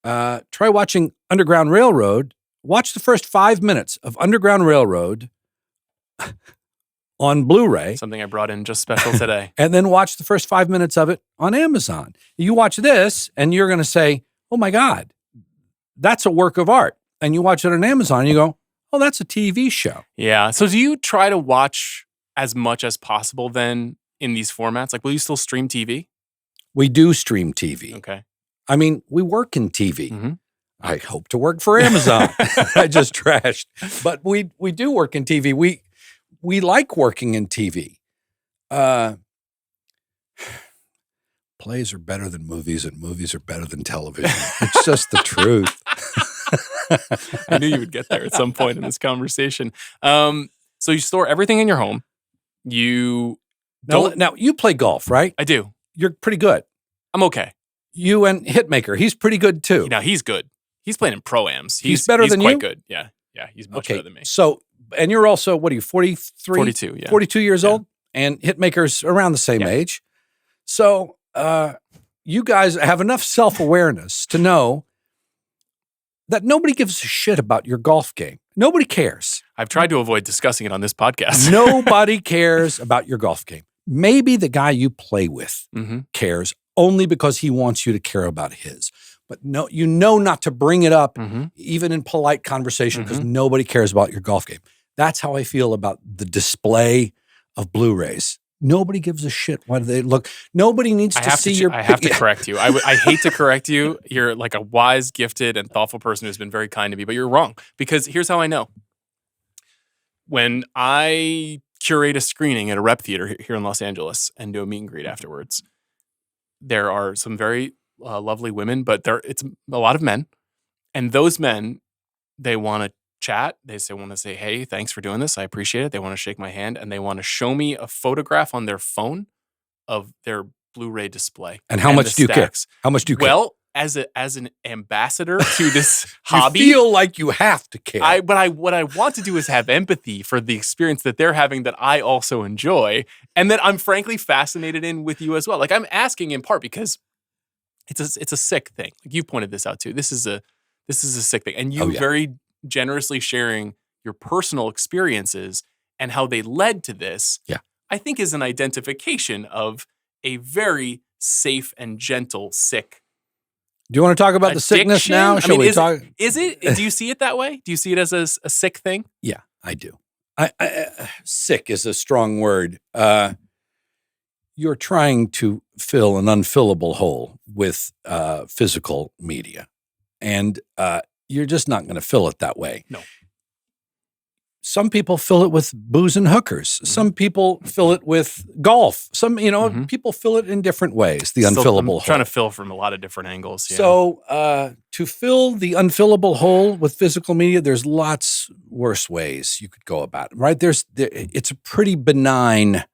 try watching Underground Railroad. Watch the first 5 minutes of Underground Railroad on Blu-ray. Something I brought in just special today. And then watch the first 5 minutes of it on Amazon. You watch this and you're going to say, oh my God, that's a work of art. And you watch it on Amazon and you go, oh, that's a TV show. Yeah. So do you try to watch as much as possible then in these formats? Like, will you still stream TV? We do stream TV. Okay. I mean, we work in TV. Mm-hmm. I hope to work for Amazon. I just trashed. But we do work in TV. We like working in TV. Plays are better than movies, and movies are better than television. It's just the truth. I knew you would get there at some point in this conversation. So you store everything in your home. You don't. Now you play golf, right? I do. You're pretty good. I'm okay. You and Hitmaker, he's pretty good too. Now he's good. He's playing in pro-ams. He's better than you? He's quite good. Yeah. Yeah. He's much better than me. So, and you're also, what are you, 43? 42, yeah. 42 years old? And Hitmaker's around the same age. So, you guys have enough self-awareness to know that nobody gives a shit about your golf game. Nobody cares. I've tried to avoid discussing it on this podcast. Nobody cares about your golf game. Maybe the guy you play with cares only because he wants you to care about his. But no, you know not to bring it up, even in polite conversation, because nobody cares about your golf game. That's how I feel about the display of Blu-rays. Nobody gives a shit what they look. Nobody needs to see your. I have to correct you. I hate to correct you. You're like a wise, gifted, and thoughtful person who's been very kind to me, but you're wrong. Because here's how I know. When I curate a screening at a rep theater here in Los Angeles and do a meet and greet afterwards, there are some very lovely women, but it's a lot of men. And those men, they want to chat. They want to say, hey, thanks for doing this. I appreciate it. They want to shake my hand, and they want to show me a photograph on their phone of their Blu-ray display. And how much do you care? How much do you care? Well, as an ambassador to this hobby, you feel like you have to care. What I want to do is have empathy for the experience that they're having that I also enjoy, and that I'm frankly fascinated in with you as well. Like, I'm asking in part because it's a sick thing. Like, you pointed this out too. This is a sick thing, and you very generously sharing your personal experiences and how they led to this. Yeah, I think is an identification of a very safe and gentle sick. Do you want to talk about the sickness now? Shall we talk? Is it? Do you see it that way? Do you see it as a sick thing? Yeah, I do. Sick is a strong word. You're trying to fill an unfillable hole with physical media, and you're just not going to fill it that way. No. Some people fill it with booze and hookers. Mm-hmm. Some people fill it with golf. Some, people fill it in different ways, the unfillable hole. Trying to fill from a lot of different angles. Yeah. So to fill the unfillable hole with physical media, there's lots worse ways you could go about it, right? It's a pretty benign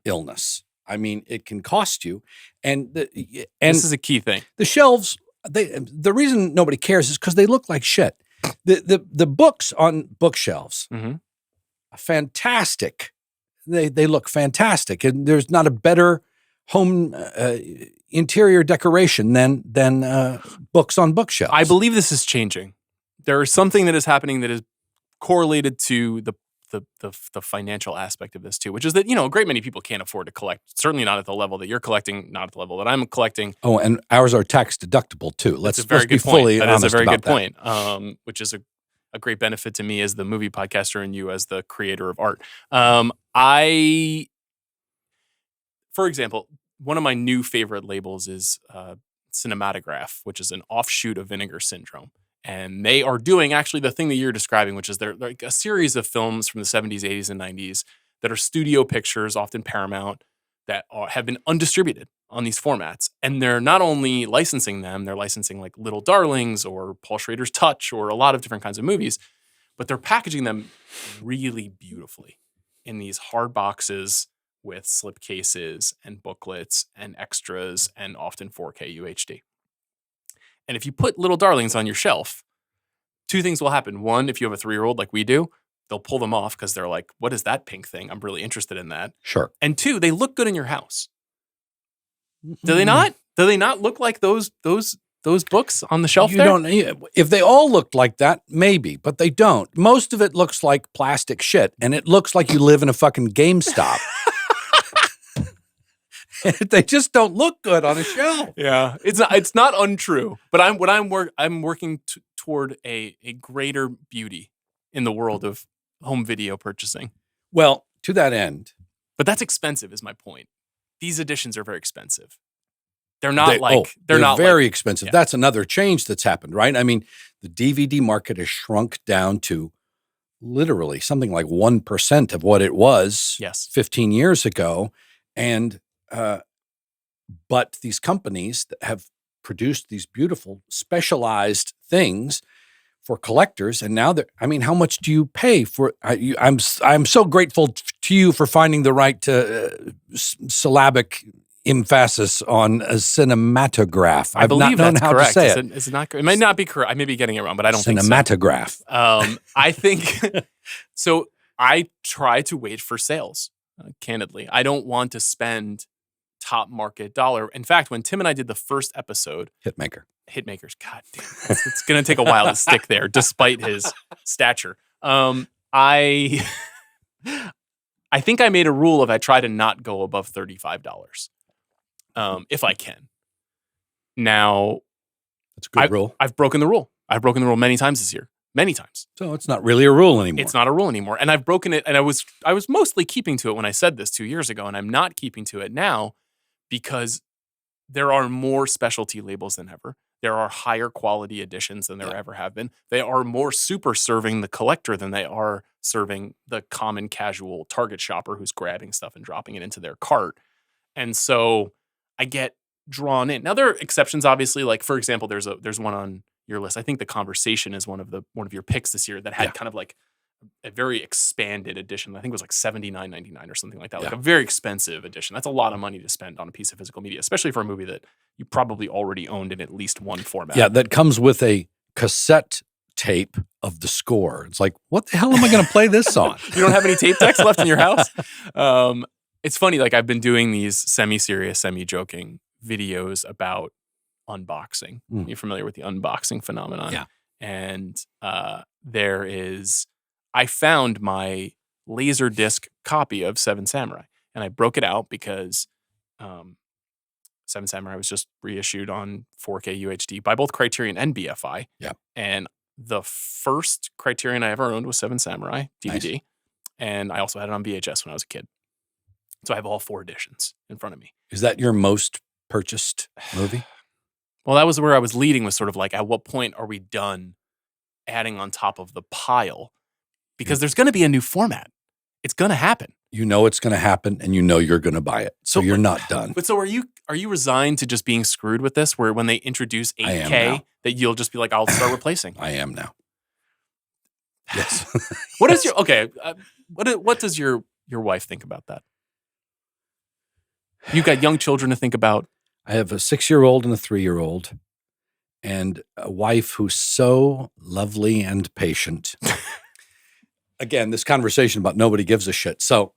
illness. I mean, it can cost you. And this is a key thing. The shelves, the reason nobody cares is because they look like shit. The books on bookshelves, fantastic. They look fantastic, and there's not a better home interior decoration than books on bookshelves. I believe this is changing. There is something that is happening that is correlated to the financial aspect of this too, which is that, a great many people can't afford to collect. Certainly not at the level that you're collecting, not at the level that I'm collecting. Oh, and ours are tax deductible too. Let's be point. fully that honest is a very about good point, which is a great benefit to me as the movie podcaster and you as the creator of art. For example, one of my new favorite labels is Cinematograph, which is an offshoot of Vinegar Syndrome. And they are doing actually the thing that you're describing, which is they're like a series of films from the 70s, 80s, and 90s that are studio pictures, often Paramount, that have been undistributed on these formats. And they're not only licensing them, they're licensing like Little Darlings or Paul Schrader's Touch or a lot of different kinds of movies, but they're packaging them really beautifully in these hard boxes with slip cases and booklets and extras and often 4K UHD. And if you put Little Darlings on your shelf, two things will happen. One, if you have a 3-year-old like we do, they'll pull them off because they're like, what is that pink thing? I'm really interested in that. Sure. And two, they look good in your house. Do they not? Do they not look like those books on the shelf there? If they all looked like that, maybe, but they don't. Most of it looks like plastic shit, and it looks like you live in a fucking GameStop. They just don't look good on a shelf. Yeah, it's not untrue, but I'm working toward a greater beauty in the world of home video purchasing. Well, to that end, but that's expensive. Is my point. These editions are very expensive. They're not they're very expensive. Yeah. That's another change that's happened, right? I mean, the DVD market has shrunk down to literally something like 1% of what it was 15 years ago, and but these companies that have produced these beautiful specialized things for collectors, and now how much do you pay for? I'm so grateful to you for finding the right syllabic emphasis on a cinematograph. I believe not known how correct. to say it. Is it not correct? It might not be correct. I may be getting it wrong, but I don't think so. Cinematograph. I think so. I try to wait for sales. Candidly, I don't want to spend top market dollar. In fact, when Tim and I did the first episode, Hitmakers, God damn, it's going to take a while to stick there, despite his stature. I think I made a rule of I try to not go above $35, if I can. Now, that's a good rule. I've broken the rule. I've broken the rule many times this year. Many times. So it's not really a rule anymore. It's not a rule anymore. And I've broken it, and I was mostly keeping to it when I said this 2 years ago, and I'm not keeping to it now because there are more specialty labels than ever. There are higher quality editions than there ever have been. They are more super serving the collector than they are serving the common casual Target shopper who's grabbing stuff and dropping it into their cart. And so I get drawn in. Now there are exceptions, obviously. Like, for example, there's one on your list. I think The Conversation is one of your picks this year that had kind of like a very expanded edition. I think it was like $79.99 or something like that. Like a very expensive edition. That's a lot of money to spend on a piece of physical media, especially for a movie that you probably already owned in at least one format. Yeah, that comes with a cassette tape of the score. It's like, what the hell am I going to play this on? You don't have any tape decks left in your house? It's funny, like I've been doing these semi-serious, semi-joking videos about unboxing. You're familiar with the unboxing phenomenon? Yeah. And I found my Laserdisc copy of Seven Samurai, and I broke it out because Seven Samurai was just reissued on 4K UHD by both Criterion and BFI. Yeah. And the first Criterion I ever owned was Seven Samurai DVD. Nice. And I also had it on VHS when I was a kid. So I have all 4 editions in front of me. Is that your most purchased movie? Well, that was where I was leading, was sort of like, at what point are we done adding on top of the pile? Because there's going to be a new format. It's going to happen. You know it's going to happen, and you know you're going to buy it. So you're not done. But so are you resigned to just being screwed with this, where when they introduce 8K, that you'll just be like, I'll start replacing? I am now. Yes. What is your, okay, what does your wife think about that? You've got young children to think about. I have a 6-year-old and a 3-year-old, and a wife who's so lovely and patient. Again, this conversation about nobody gives a shit. So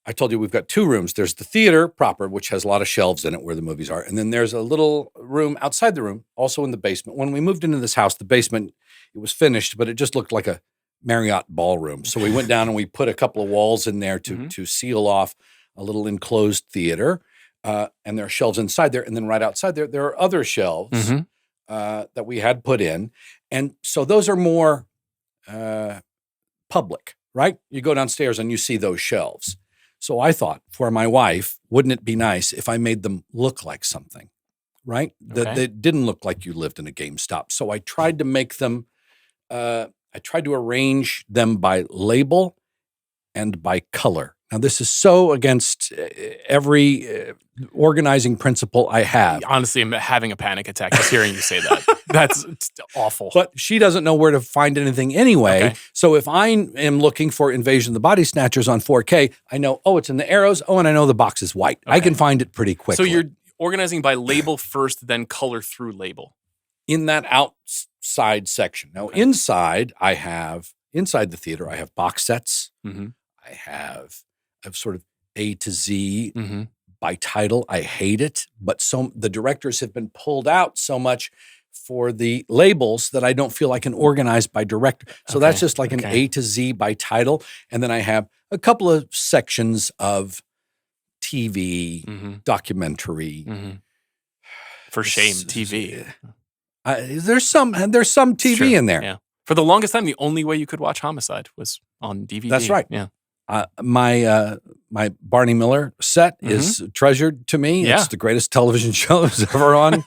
I told you we've got 2 rooms. There's the theater proper, which has a lot of shelves in it where the movies are. And then there's a little room outside the room, also in the basement. When we moved into this house, the basement, it was finished, but it just looked like a Marriott ballroom. So we went down and we put a couple of walls in there to seal off a little enclosed theater. And there are shelves inside there. And then right outside there, there are other shelves that we had put in. And so those are more public, right? You go downstairs and you see those shelves. So I thought, for my wife, wouldn't it be nice if I made them look like something, right? That they didn't look like you lived in a GameStop. So I tried to make them, I tried to arrange them by label and by color. Now, this is so against every organizing principle I have. Honestly, I'm having a panic attack just hearing you say that. That's awful. But she doesn't know where to find anything anyway. Okay. So if I am looking for Invasion of the Body Snatchers on 4K, I know, oh, it's in the arrows. Oh, and I know the box is white. Okay. I can find it pretty quickly. So you're organizing by label first, then color through label. In that outside section. Now, inside the theater, I have box sets. I have sort of A to Z by title. I hate it, but the directors have been pulled out so much for the labels that I don't feel I can organize by director. So that's just like an A to Z by title. And then I have a couple of sections of TV, documentary. For shame, TV. There's some TV in there. Yeah. For the longest time, the only way you could watch Homicide was on DVD. That's right. Yeah. My Barney Miller set is treasured to me. Yeah. It's the greatest television show that was ever on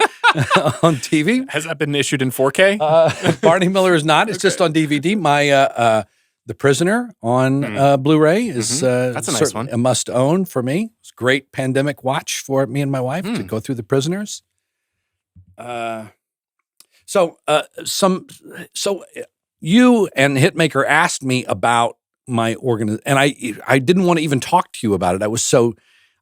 on TV. Has that been issued in 4K? Barney Miller is not. It's just on DVD. My The Prisoner on Blu-ray is that's a nice one. A must own for me. It's a great pandemic watch for me and my wife to go through The Prisoners. So you and Hitmaker asked me about my organization, and I didn't want to even talk to you about it. I was so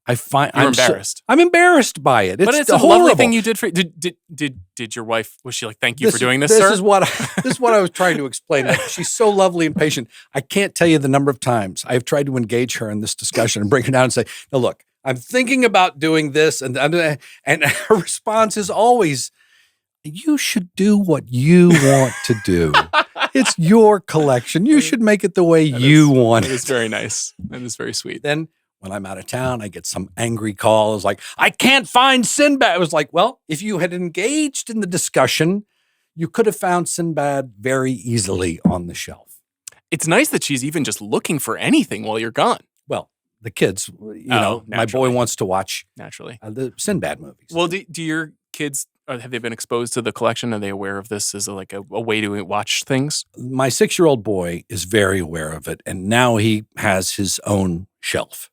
I'm embarrassed. I'm embarrassed by it. But it's a horrible lovely thing you did for. Did your wife? Was she like, "Thank you for doing this, sir"? This is what I was trying to explain. She's so lovely and patient. I can't tell you the number of times I've tried to engage her in this discussion and bring her down and say, "No, look, I'm thinking about doing this," and her response is always, "You should do what you want to do. It's your collection. You should make it the way you want it." It's very nice. That is very sweet. Then when I'm out of town, I get some angry call. It's like, "I can't find Sinbad." I was like, well, if you had engaged in the discussion, you could have found Sinbad very easily on the shelf. It's nice that she's even just looking for anything while you're gone. Well, the kids, my boy wants to watch the Sinbad movies. Well, do your kids, have they been exposed to the collection? Are they aware of this as a way to watch things? My 6-year-old boy is very aware of it, and now he has his own shelf.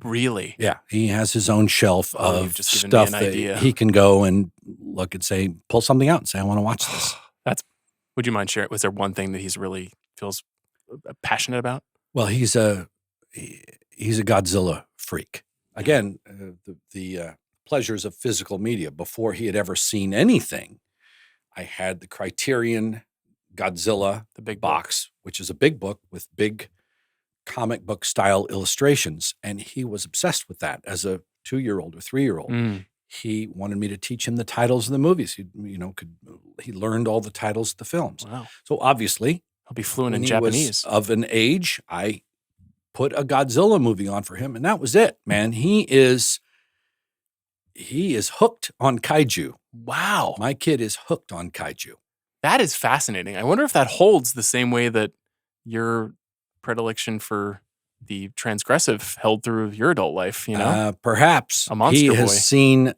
Really? Yeah, he has his own shelf of stuff that he can go and look and say, pull something out and say, I want to watch this. Would you mind sharing? Was there one thing that he's really feels passionate about? Well, he's a Godzilla freak. Again, the pleasures of physical media. Before he had ever seen anything, I had the Criterion Godzilla, the big box, which is a big book with big comic book style illustrations. And he was obsessed with that as a 2-year-old or 3-year-old. He wanted me to teach him the titles of the movies. He learned all the titles of the films. Wow. So obviously, he'll be fluent in when he Japanese. was of an age, I put a Godzilla movie on for him, and that was it, man. He is hooked on kaiju. Wow. My kid is hooked on kaiju. That is fascinating. I wonder if that holds the same way that your predilection for the transgressive held through your adult life, you know? Perhaps. A monster he boy. has seen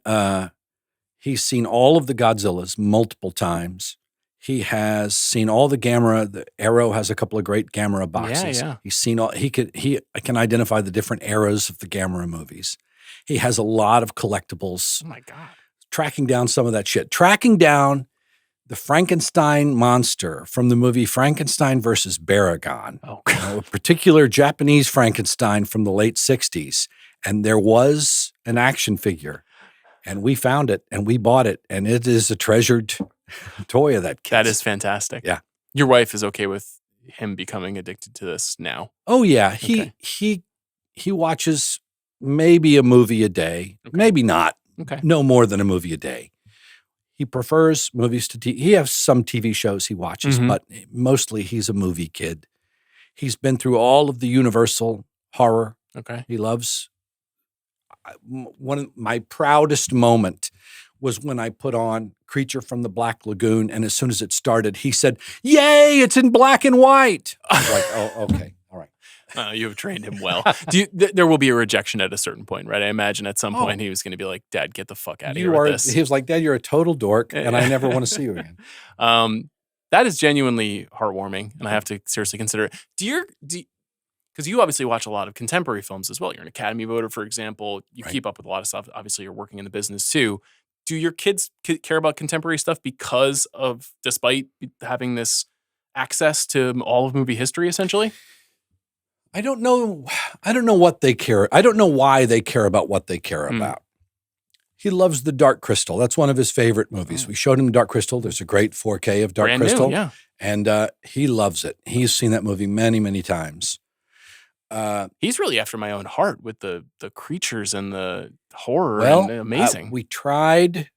he's seen all of the Godzillas multiple times. He has seen all the Gamera. The Arrow has a couple of great Gamera boxes. Yeah. He's seen all. He can identify the different eras of the Gamera movies. He has a lot of collectibles. Oh my God. Tracking down some of that shit. Tracking down the Frankenstein monster from the movie Frankenstein versus Baragon. Oh, a particular Japanese Frankenstein from the late 60s. And there was an action figure. And we found it and we bought it. And it is a treasured toy of that kid. that is fantastic. Yeah. Your wife is okay with him becoming addicted to this now? Oh, yeah. Okay. He watches maybe a movie a day. Okay. Maybe not. Okay. No more than a movie a day. He prefers movies to TV. He has some TV shows he watches, but mostly he's a movie kid. He's been through all of the Universal horror. Okay. He loves. One of my proudest moment was when I put on Creature from the Black Lagoon, and as soon as it started, he said, "Yay, it's in black and white." I was like, "Oh, okay, all right." You have trained him well. There will be a rejection at a certain point, right? I imagine at some point he was going to be like, "Dad, get the fuck out of here with this." He was like, "Dad, you're a total dork, and I never want to see you again." That is genuinely heartwarming, and I have to seriously consider it. Because you obviously watch a lot of contemporary films as well. You're an Academy voter, for example. You keep up with a lot of stuff. Obviously, you're working in the business too. Do your kids care about contemporary stuff despite having this access to all of movie history, essentially? I don't know what they care. I don't know why they care about what they care about. He loves The Dark Crystal. That's one of his favorite movies. We showed him Dark Crystal. There's a great 4K of Dark Brand Crystal. new, yeah. And he loves it. He's seen that movie many, many times. He's really after my own heart with the creatures and the horror. Well, and amazing. We tried.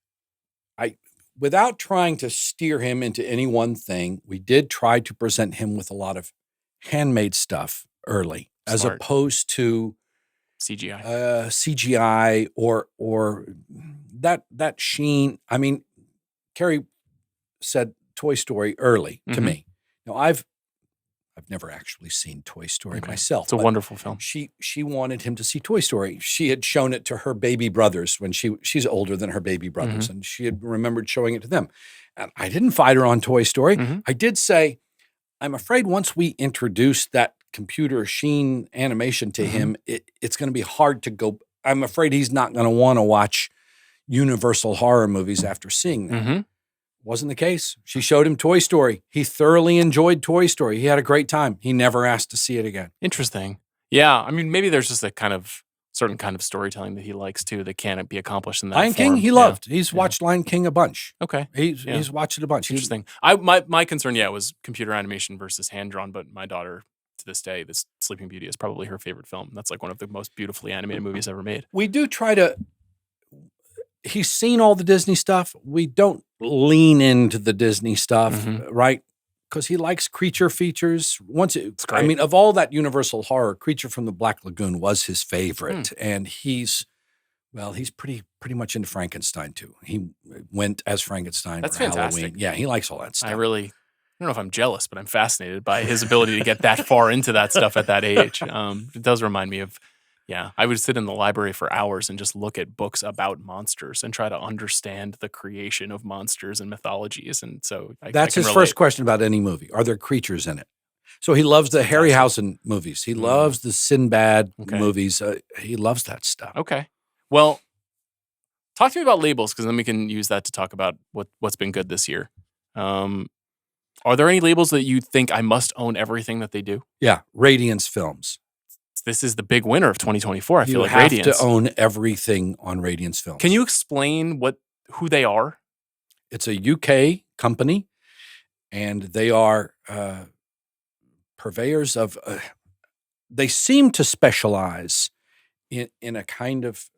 Without trying to steer him into any one thing, we did try to present him with a lot of handmade stuff early, as Smart. opposed to CGI or that sheen. I mean, Carrie said Toy Story early to me. Now I've never actually seen Toy Story myself. It's a wonderful film. She wanted him to see Toy Story. She had shown it to her baby brothers when she's older than her baby brothers, and she had remembered showing it to them. And I didn't fight her on Toy Story. I did say, I'm afraid once we introduce that computer sheen animation to him, it's going to be hard to go. I'm afraid he's not going to want to watch Universal horror movies after seeing that. Wasn't the case. She showed him Toy Story. He thoroughly enjoyed Toy Story. He had a great time. He never asked to see it again. Interesting. Yeah. I mean, maybe there's just a certain kind of storytelling that he likes too that can't be accomplished in that Lion form. King, he loved. He's watched Lion King a bunch. Okay. He's watched it a bunch. Interesting. My concern, was computer animation versus hand-drawn, but my daughter, to this day, this Sleeping Beauty is probably her favorite film. That's like one of the most beautifully animated movies ever made. We do try to... He's seen all the Disney stuff. We don't lean into the Disney stuff, right? Because he likes creature features. Of all that Universal horror, Creature from the Black Lagoon was his favorite, and he's pretty much into Frankenstein too. He went as Frankenstein. That's for fantastic. Halloween. Yeah, he likes all that stuff. I don't know if I'm jealous, but I'm fascinated by his ability to get that far into that stuff at that age. It does remind me of. Yeah, I would sit in the library for hours and just look at books about monsters and try to understand the creation of monsters and mythologies. And so that's his first question about any movie. Are there creatures in it? So he loves the Harryhausen movies. He loves the Sinbad movies. He loves that stuff. Okay. Well, Talk to me about labels, because then we can use that to talk about what's been good this year. Are there any labels that you think I must own everything that they do? Yeah, Radiance Films. This is the big winner of 2024. I feel like you have Radiance. to own everything on Radiance Films. Can you explain who they are? It's a UK company, and they are purveyors of. They seem to specialize in a kind of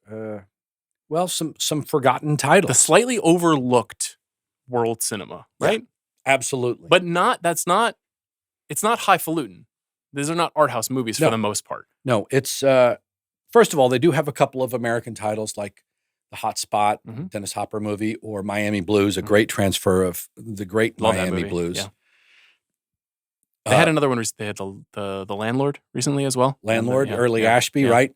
some forgotten titles. The slightly overlooked world cinema, right? Yeah, absolutely. But it's not highfalutin. These are not art house movies for the most part. No, it's first of all, they do have a couple of American titles like The Hot Spot, Dennis Hopper movie, or Miami Blues, a great transfer of the great Miami Blues. Yeah. They had another one. They had the Landlord recently as well. Landlord, Early Ashby, right?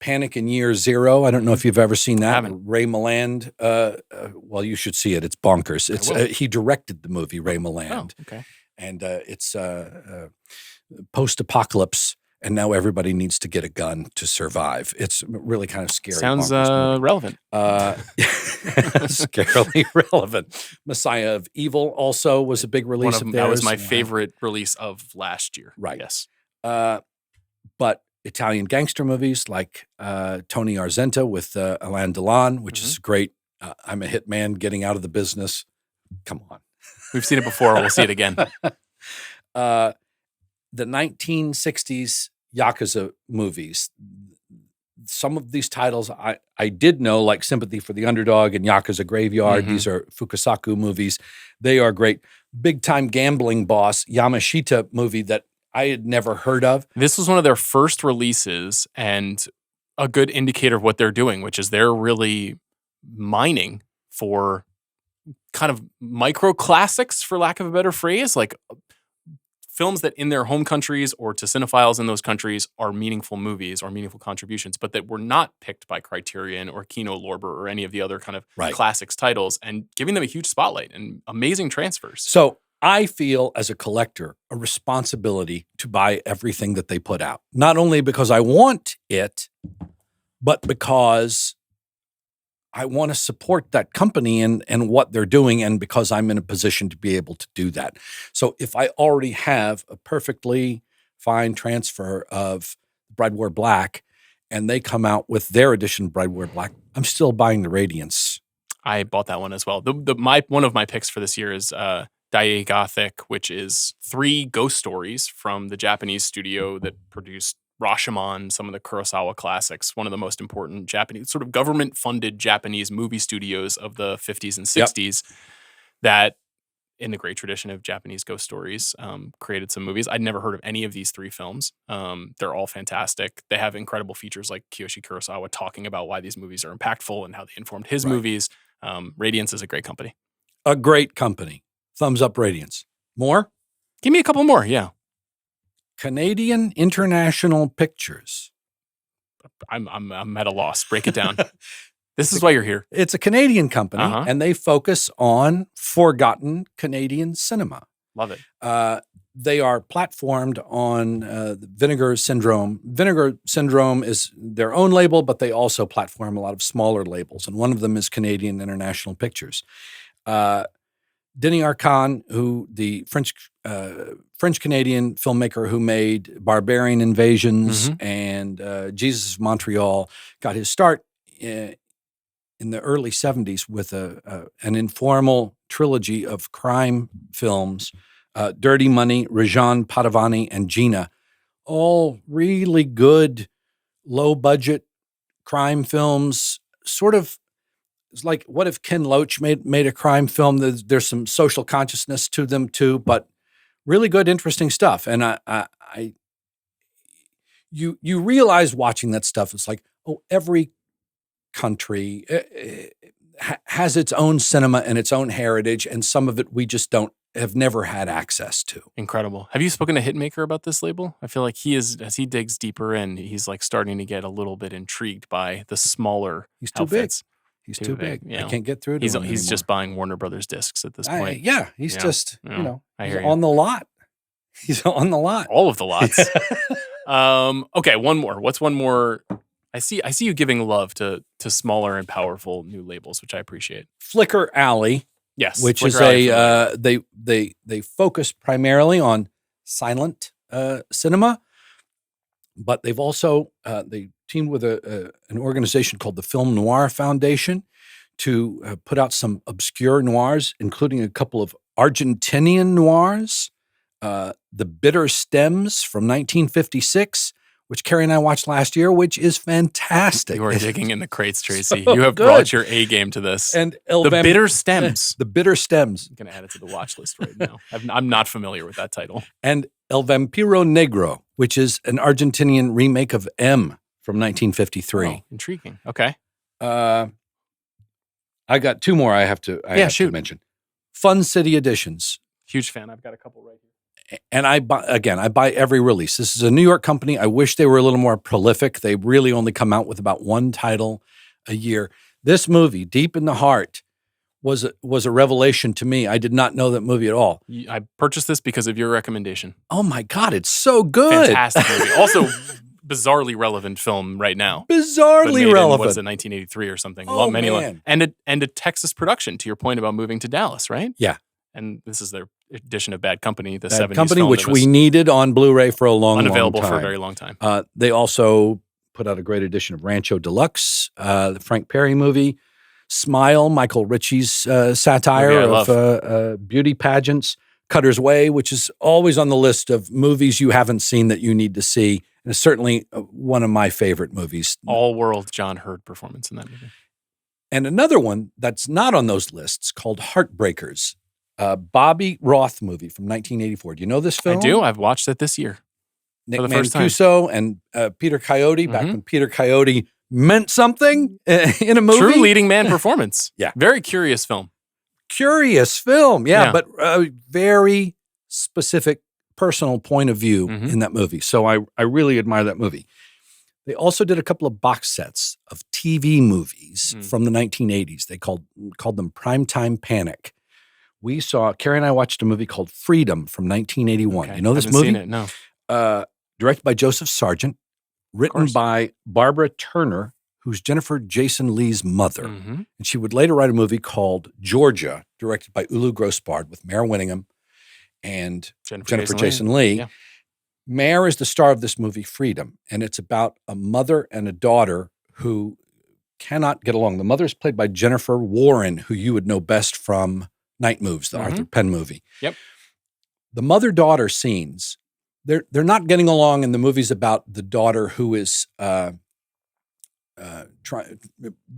Panic in Year Zero. I don't know if you've ever seen that. I haven't. Ray Milland. Well, you should see it. It's bonkers. It's he directed the movie, Ray Milland. Oh, okay. And it's post-apocalypse, and now everybody needs to get a gun to survive. It's really kind of scary. Sounds relevant. Scarily relevant. Messiah of Evil also was a big release of theirs. That was my favorite release of last year. Right. Yes. But Italian gangster movies like Tony Argento with Alain Delon, which is great. I'm a hitman getting out of the business. Come on. We've seen it before. We'll see it again. The 1960s Yakuza movies. Some of these titles I did know, like Sympathy for the Underdog and Yakuza Graveyard. These are Fukasaku movies. They are great. Big Time Gambling Boss, Yamashita movie that I had never heard of. This was one of their first releases and a good indicator of what they're doing, which is they're really mining for kind of micro classics, for lack of a better phrase, like films that in their home countries or to cinephiles in those countries are meaningful movies or meaningful contributions, but that were not picked by Criterion or Kino Lorber or any of the other kind of classics titles, and giving them a huge spotlight and amazing transfers. So I feel as a collector a responsibility to buy everything that they put out, not only because I want it, but because I want to support that company and what they're doing, and because I'm in a position to be able to do that. So if I already have a perfectly fine transfer of Bride Wore Black and they come out with their edition of Bride Wore Black, I'm still buying the Radiance. I bought that one as well. One of my picks for this year is Daie Gothic, which is 3 ghost stories from the Japanese studio that produced Rashomon, some of the Kurosawa classics, one of the most important Japanese, sort of government-funded Japanese movie studios of the 50s and 60s that, in the great tradition of Japanese ghost stories, created some movies. I'd never heard of any of these 3 films. They're all fantastic. They have incredible features like Kiyoshi Kurosawa talking about why these movies are impactful and how they informed his movies. Radiance is a great company. A great company. Thumbs up, Radiance. More? Give me a couple more, yeah. Canadian International Pictures. I'm at a loss. Break it down. This is why you're here. It's a Canadian company, and they focus on forgotten Canadian cinema. Love it. They are platformed on Vinegar Syndrome. Vinegar Syndrome is their own label, but they also platform a lot of smaller labels, and one of them is Canadian International Pictures. Denis Arcand, who the French-Canadian filmmaker who made Barbarian Invasions and Jesus of Montreal, got his start in the early 70s with an informal trilogy of crime films, Dirty Money, Rajan Padavani, and Gina, all really good, low-budget crime films, sort of. It's like, what if Ken Loach made a crime film? There's some social consciousness to them too, but really good, interesting stuff. And you realize watching that stuff, it's like, oh, every country has its own cinema and its own heritage, and some of it we just have never had access to. Incredible. Have you spoken to Hitmaker about this label? I feel like as he digs deeper in, he's like starting to get a little bit intrigued by the smaller outfits. He's too big. Yeah. I can't get through to him He's just buying Warner Brothers discs at this point. He's just, he's on the lot. He's on the lot. All of the lots. Okay, one more. What's one more? I see you giving love to smaller and powerful new labels, which I appreciate. Flicker Alley, Yes, which Flicker is Alley they focus primarily on silent cinema, but they've also they teamed with an organization called the Film Noir Foundation to put out some obscure noirs, including a couple of Argentinian noirs, The Bitter Stems from 1956, which Carrie and I watched last year, which is fantastic. You are digging in the crates, Tracy. So you have good. brought your A game to this. And The Bitter Stems. The Bitter Stems. I'm going to add it to the watch list right now. I'm not familiar with that title. And El Vampiro Negro, which is an Argentinian remake of M from 1953. Oh, intriguing. Okay. I got two more I have to mention. Fun City Editions. Huge fan. I've got a couple right here. And I buy every release. This is a New York company. I wish they were a little more prolific. They really only come out with about one title a year. This movie, Deep in the Heart, was a revelation to me. I did not know that movie at all. I purchased this because of your recommendation. Oh my God, it's so good. Fantastic movie. Also, bizarrely relevant film right now. Bizarrely relevant. What is it, 1983 or something? Oh, man. And a Texas production, to your point about moving to Dallas, right? Yeah. And this is their edition of Bad Company, the Bad 70s Company, film which that was we needed on Blu-ray for a long unavailable time. for a very long time. They also put out a great edition of Rancho Deluxe, the Frank Perry movie, Smile, Michael Ritchie's satire of beauty pageants, Cutter's Way, which is always on the list of movies you haven't seen that you need to see. And it's certainly one of my favorite movies. All-world John Hurd performance in that movie. And another one that's not on those lists called Heartbreakers, a Bobby Roth movie from 1984. Do you know this film? I do. I've watched it this year. Nick for the first time. Mancuso and Peter Coyote, back when Peter Coyote meant something in a movie. True leading man performance. Yeah. Very curious film. Curious film. Yeah. But a very specific personal point of view in that movie. So I really admire that movie. They also did a couple of box sets of TV movies from the 1980s. They called them Primetime Panic. Carrie and I watched a movie called Freedom from 1981. Okay. You know this Haven't movie? seen it, no. Directed by Joseph Sargent, written by Barbara Turner, who's Jennifer Jason Leigh's mother. And she would later write a movie called Georgia, directed by Ulu Grossbard with Mare Winningham and Jennifer Jason Leigh. Yeah. Mare is the star of this movie, Freedom, and it's about a mother and a daughter who cannot get along. The mother is played by Jennifer Warren, who you would know best from Night Moves, the Arthur Penn movie. Yep. The mother-daughter scenes, they're not getting along in the movies about the daughter who is they're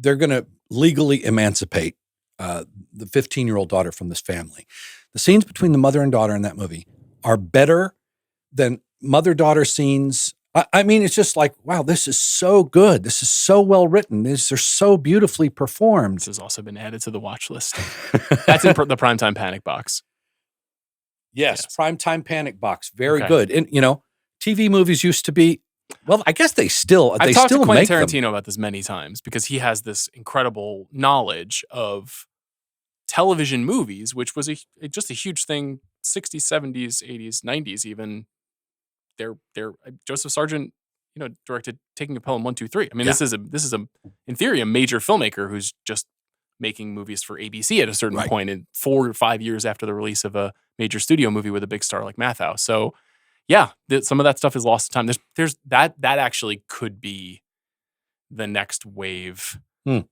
going to legally emancipate the 15-year-old daughter from this family. The scenes between the mother and daughter in that movie are better than mother-daughter scenes. I mean, it's just like, wow, this is so good. This is so well written. They're so beautifully performed. This has also been added to the watch list. That's in the Primetime Panic box. Yes. Primetime Panic box. Very good. And, TV movies used to be, well, I guess they still I've talked to Quentin make Tarantino about this many times because he has this incredible knowledge of television movies, which was just a huge thing, 60s, 70s, 80s, 90s even. They're Joseph Sargent, directed Taking a Pelham 1, 2, 3. I mean, this is in theory a major filmmaker who's just making movies for ABC at a certain point, in 4 or 5 years after the release of a major studio movie with a big star like Matthau. So, yeah, some of that stuff is lost to time. There's that actually could be the next wave to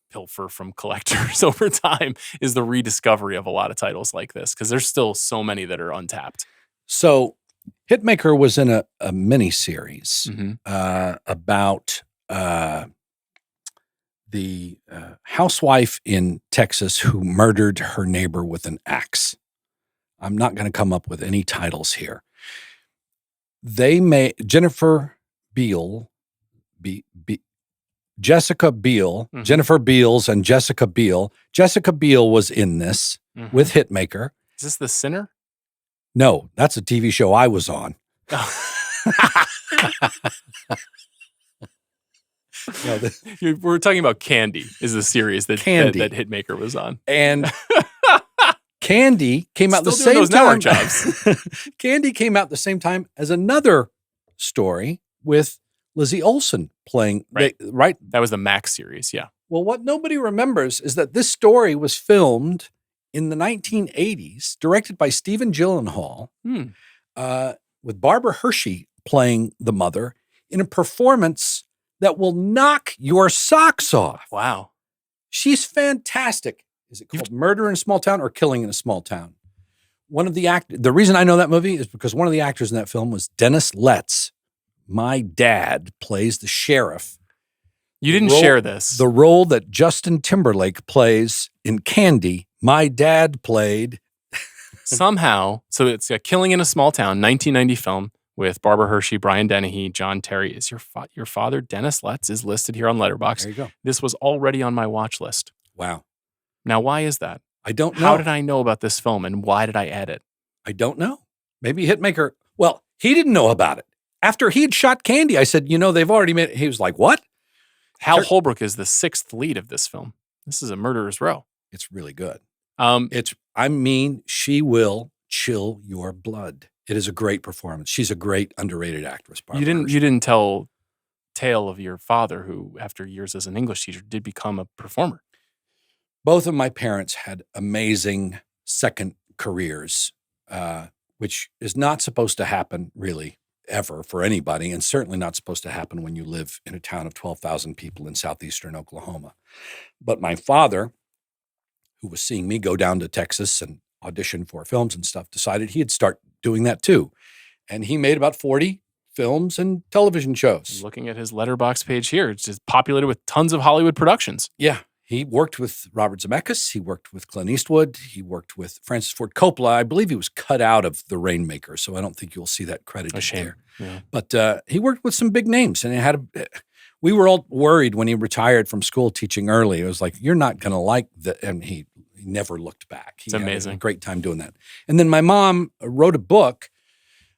pilfer from collectors over time, is the rediscovery of a lot of titles like this, because there's still so many that are untapped. So Hitmaker was in a mini-series about the housewife in Texas who murdered her neighbor with an axe. I'm not going to come up with any titles here. Jessica Biel, Jennifer Beals and Jessica Biel. Jessica Biel was in this with Hitmaker. Is this The Sinner? No, that's a TV show I was on. We're talking about Candy, is the series that Hitmaker was on. And Candy came out the Still doing same those network time. jobs. Candy came out the same time as another story with Lizzie Olsen playing, Right. right? That was the Max series. Yeah. Well, what nobody remembers is that this story was filmed in the 1980s, directed by Stephen Gyllenhaal, with Barbara Hershey playing the mother in a performance that will knock your socks off. Wow. She's fantastic. Is it called Murder in a Small Town or Killing in a Small Town? The reason I know that movie is because one of the actors in that film was Dennis Letts. My dad plays the sheriff. You didn't share this. The role that Justin Timberlake plays in Candy, my dad played. Somehow, so it's a Killing in a Small Town, 1990 film with Barbara Hershey, Brian Dennehy, John Terry. Is your father, Dennis Letts, is listed here on Letterboxd. There you go. This was already on my watch list. Wow. Now, why is that? I don't know. How did I know about this film and why did I add it? I don't know. Maybe Hitmaker. Well, he didn't know about it. After he had shot Candy, I said, they've already made it. He was like, what? Hal Holbrook is the sixth lead of this film. This is a murderer's row. It's really good. She will chill your blood. It is a great performance. She's a great underrated actress. You didn't tell tale of your father, who after years as an English teacher did become a performer. Both of my parents had amazing second careers, which is not supposed to happen really ever for anybody, and certainly not supposed to happen when you live in a town of 12,000 people in southeastern Oklahoma. But my father, who was seeing me go down to Texas and audition for films and stuff, decided he'd start doing that too. And he made about 40 films and television shows. Looking at his Letterboxd page here, it's just populated with tons of Hollywood productions. Yeah. He worked with Robert Zemeckis. He worked with Clint Eastwood. He worked with Francis Ford Coppola. I believe he was cut out of The Rainmaker, so I don't think you'll see that credited there. Yeah. But he worked with some big names, and we were all worried when he retired from school teaching early. It was like, you're not going to like that. And he never looked back. It's amazing. Had a great time doing that. And then my mom wrote a book.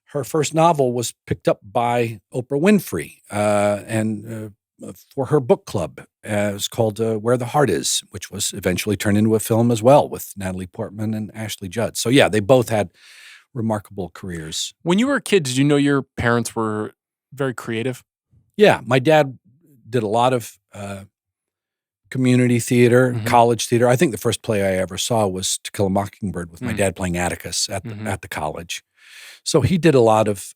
Her first novel was picked up by Oprah Winfrey, and for her book club. It was called Where the Heart Is, which was eventually turned into a film as well with Natalie Portman and Ashley Judd. So yeah, they both had remarkable careers. When you were a kid, did you know your parents were very creative? Yeah, my dad did a lot of community theater, college theater. I think the first play I ever saw was To Kill a Mockingbird with my dad playing Atticus at the college. So he did a lot of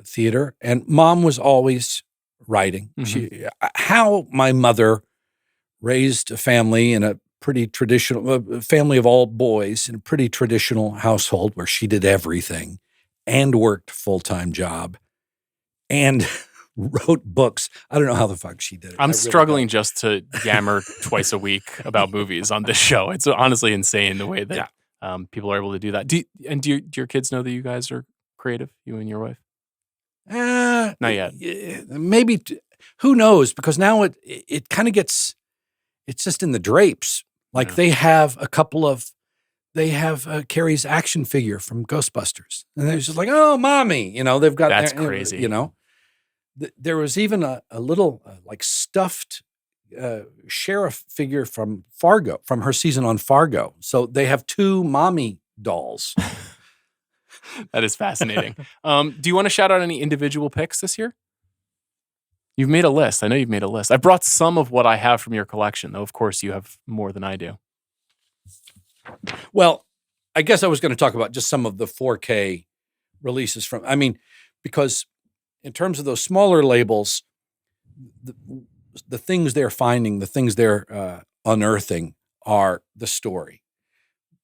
theater, and mom was always writing. How my mother raised a family in a pretty traditional family of all boys in a pretty traditional household where she did everything and worked full-time job and wrote books. I don't know how the fuck she did it. I'm struggling just to yammer twice a week about movies on this show. It's honestly insane the way that people are able to do that. Do your kids know that you guys are creative, you and your wife? Not yet. Maybe. Who knows? Because now it kind of gets. It's just in the drapes. Like they have Carrie's action figure from Ghostbusters, and they're just like, "Oh, mommy," they've got. That's crazy. There was even a little like stuffed sheriff figure from Fargo, from her season on Fargo. So they have two mommy dolls. That is fascinating. Do you want to shout out any individual picks this year? You've made a list. I know you've made a list. I brought some of what I have from your collection, though. Of course, you have more than I do. Well, I guess I was going to talk about just some of the 4K releases because in terms of those smaller labels, the things they're finding, the things they're unearthing are the story.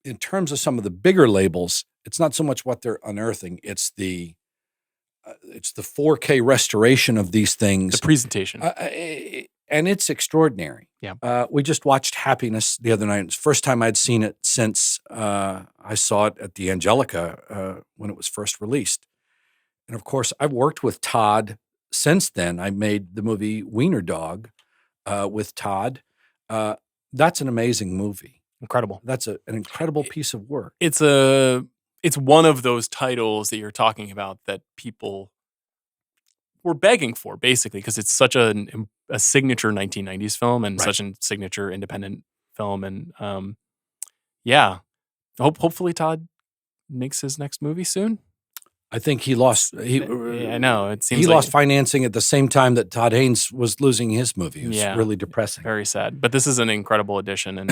In terms of some of the bigger labels, it's not so much what they're unearthing; it's the 4K restoration of these things, the presentation, and it's extraordinary. Yeah, we just watched Happiness the other night. It's the first time I'd seen it since I saw it at the Angelica when it was first released. And of course, I've worked with Todd since then. I made the movie Wiener Dog with Todd. That's an amazing movie. Incredible. That's an incredible piece of work. It's one of those titles that you're talking about that people were begging for, basically, because it's such a signature 1990s film and such a signature independent film. And hopefully Todd makes his next movie soon. I think he lost. I know. It seems he like lost financing at the same time that Todd Haynes was losing his movie. It was really depressing. Very sad. But this is an incredible addition and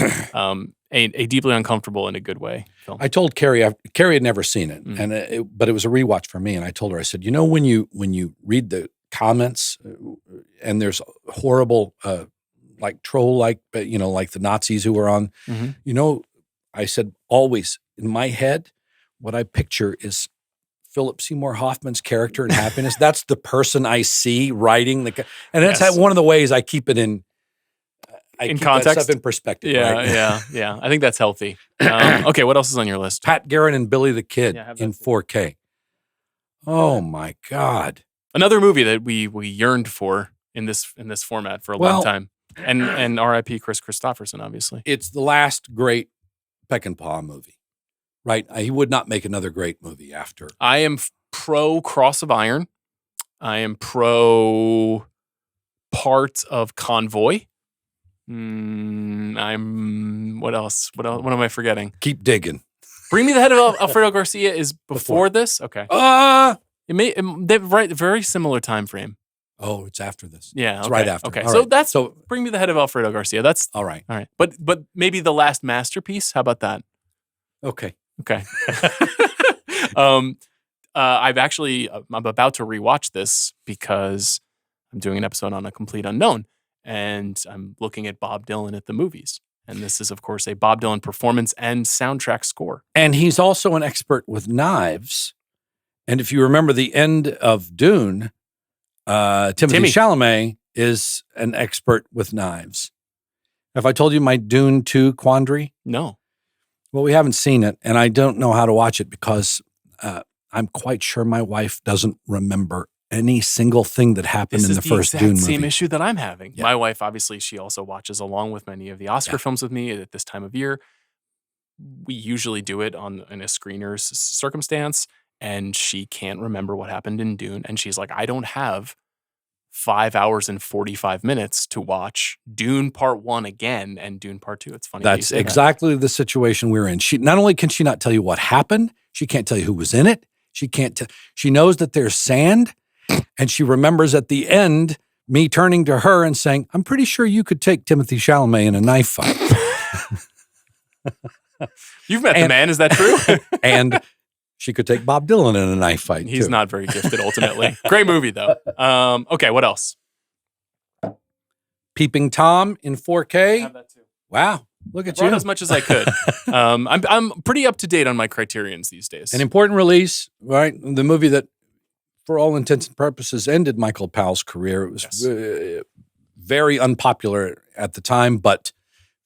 a deeply uncomfortable in a good way film. I told Carrie. Carrie had never seen it, but it was a rewatch for me. And I told her, I said, when you read the comments and there's horrible like troll like the Nazis who were on. I said, always in my head, what I picture is Philip Seymour Hoffman's character in Happiness. That's the person I see writing and that's one of the ways I keep it in context, that stuff in perspective. Yeah. I think that's healthy. Okay, what else is on your list? Pat Garrett and Billy the Kid in 4K. Oh my God! Another movie that we yearned for in this format for a long time, and R.I.P. Chris Christopherson. Obviously, it's the last great Peckinpah movie. Right, he would not make another great movie after. I am pro Cross of Iron. I am pro part of Convoy. I'm what else? What am I forgetting? Keep digging. Bring Me the Head of Alfredo Garcia is before this. Okay. Very similar time frame. Oh, it's after this. Yeah, it's right after. Okay, all so Bring Me the Head of Alfredo Garcia. That's all right. All right, but maybe the last masterpiece. How about that? Okay. I'm about to rewatch this because I'm doing an episode on A Complete Unknown, and I'm looking at Bob Dylan at the movies. And this is, of course, a Bob Dylan performance and soundtrack score. And he's also an expert with knives. And if you remember the end of Dune, Timothy Chalamet is an expert with knives. Have I told you my Dune 2 quandary? No. Well, we haven't seen it, and I don't know how to watch it because I'm quite sure my wife doesn't remember any single thing that happened in the first Dune movie. This is the same issue that I'm having. Yeah. My wife, obviously, she also watches along with many of the Oscar films with me at this time of year. We usually do it in a screener's circumstance, and she can't remember what happened in Dune. And she's like, I don't have 5 hours and 45 minutes to watch Dune Part 1 again and Dune Part 2. It's funny. That's exactly the situation we're in. She not only can she not tell you what happened, she can't tell you who was in it. She can't. She knows that there's sand, and she remembers at the end me turning to her and saying, "I'm pretty sure you could take Timothy Chalamet in a knife fight." You've met the man. Is that true? And she could take Bob Dylan in a knife fight. He's not very gifted, ultimately. Great movie, though. Okay, what else? Peeping Tom in 4K. I have that too. Wow, look at you. As much as I could. I'm pretty up to date on my criterions these days. An important release, right? The movie that, for all intents and purposes, ended Michael Powell's career. It was very unpopular at the time, but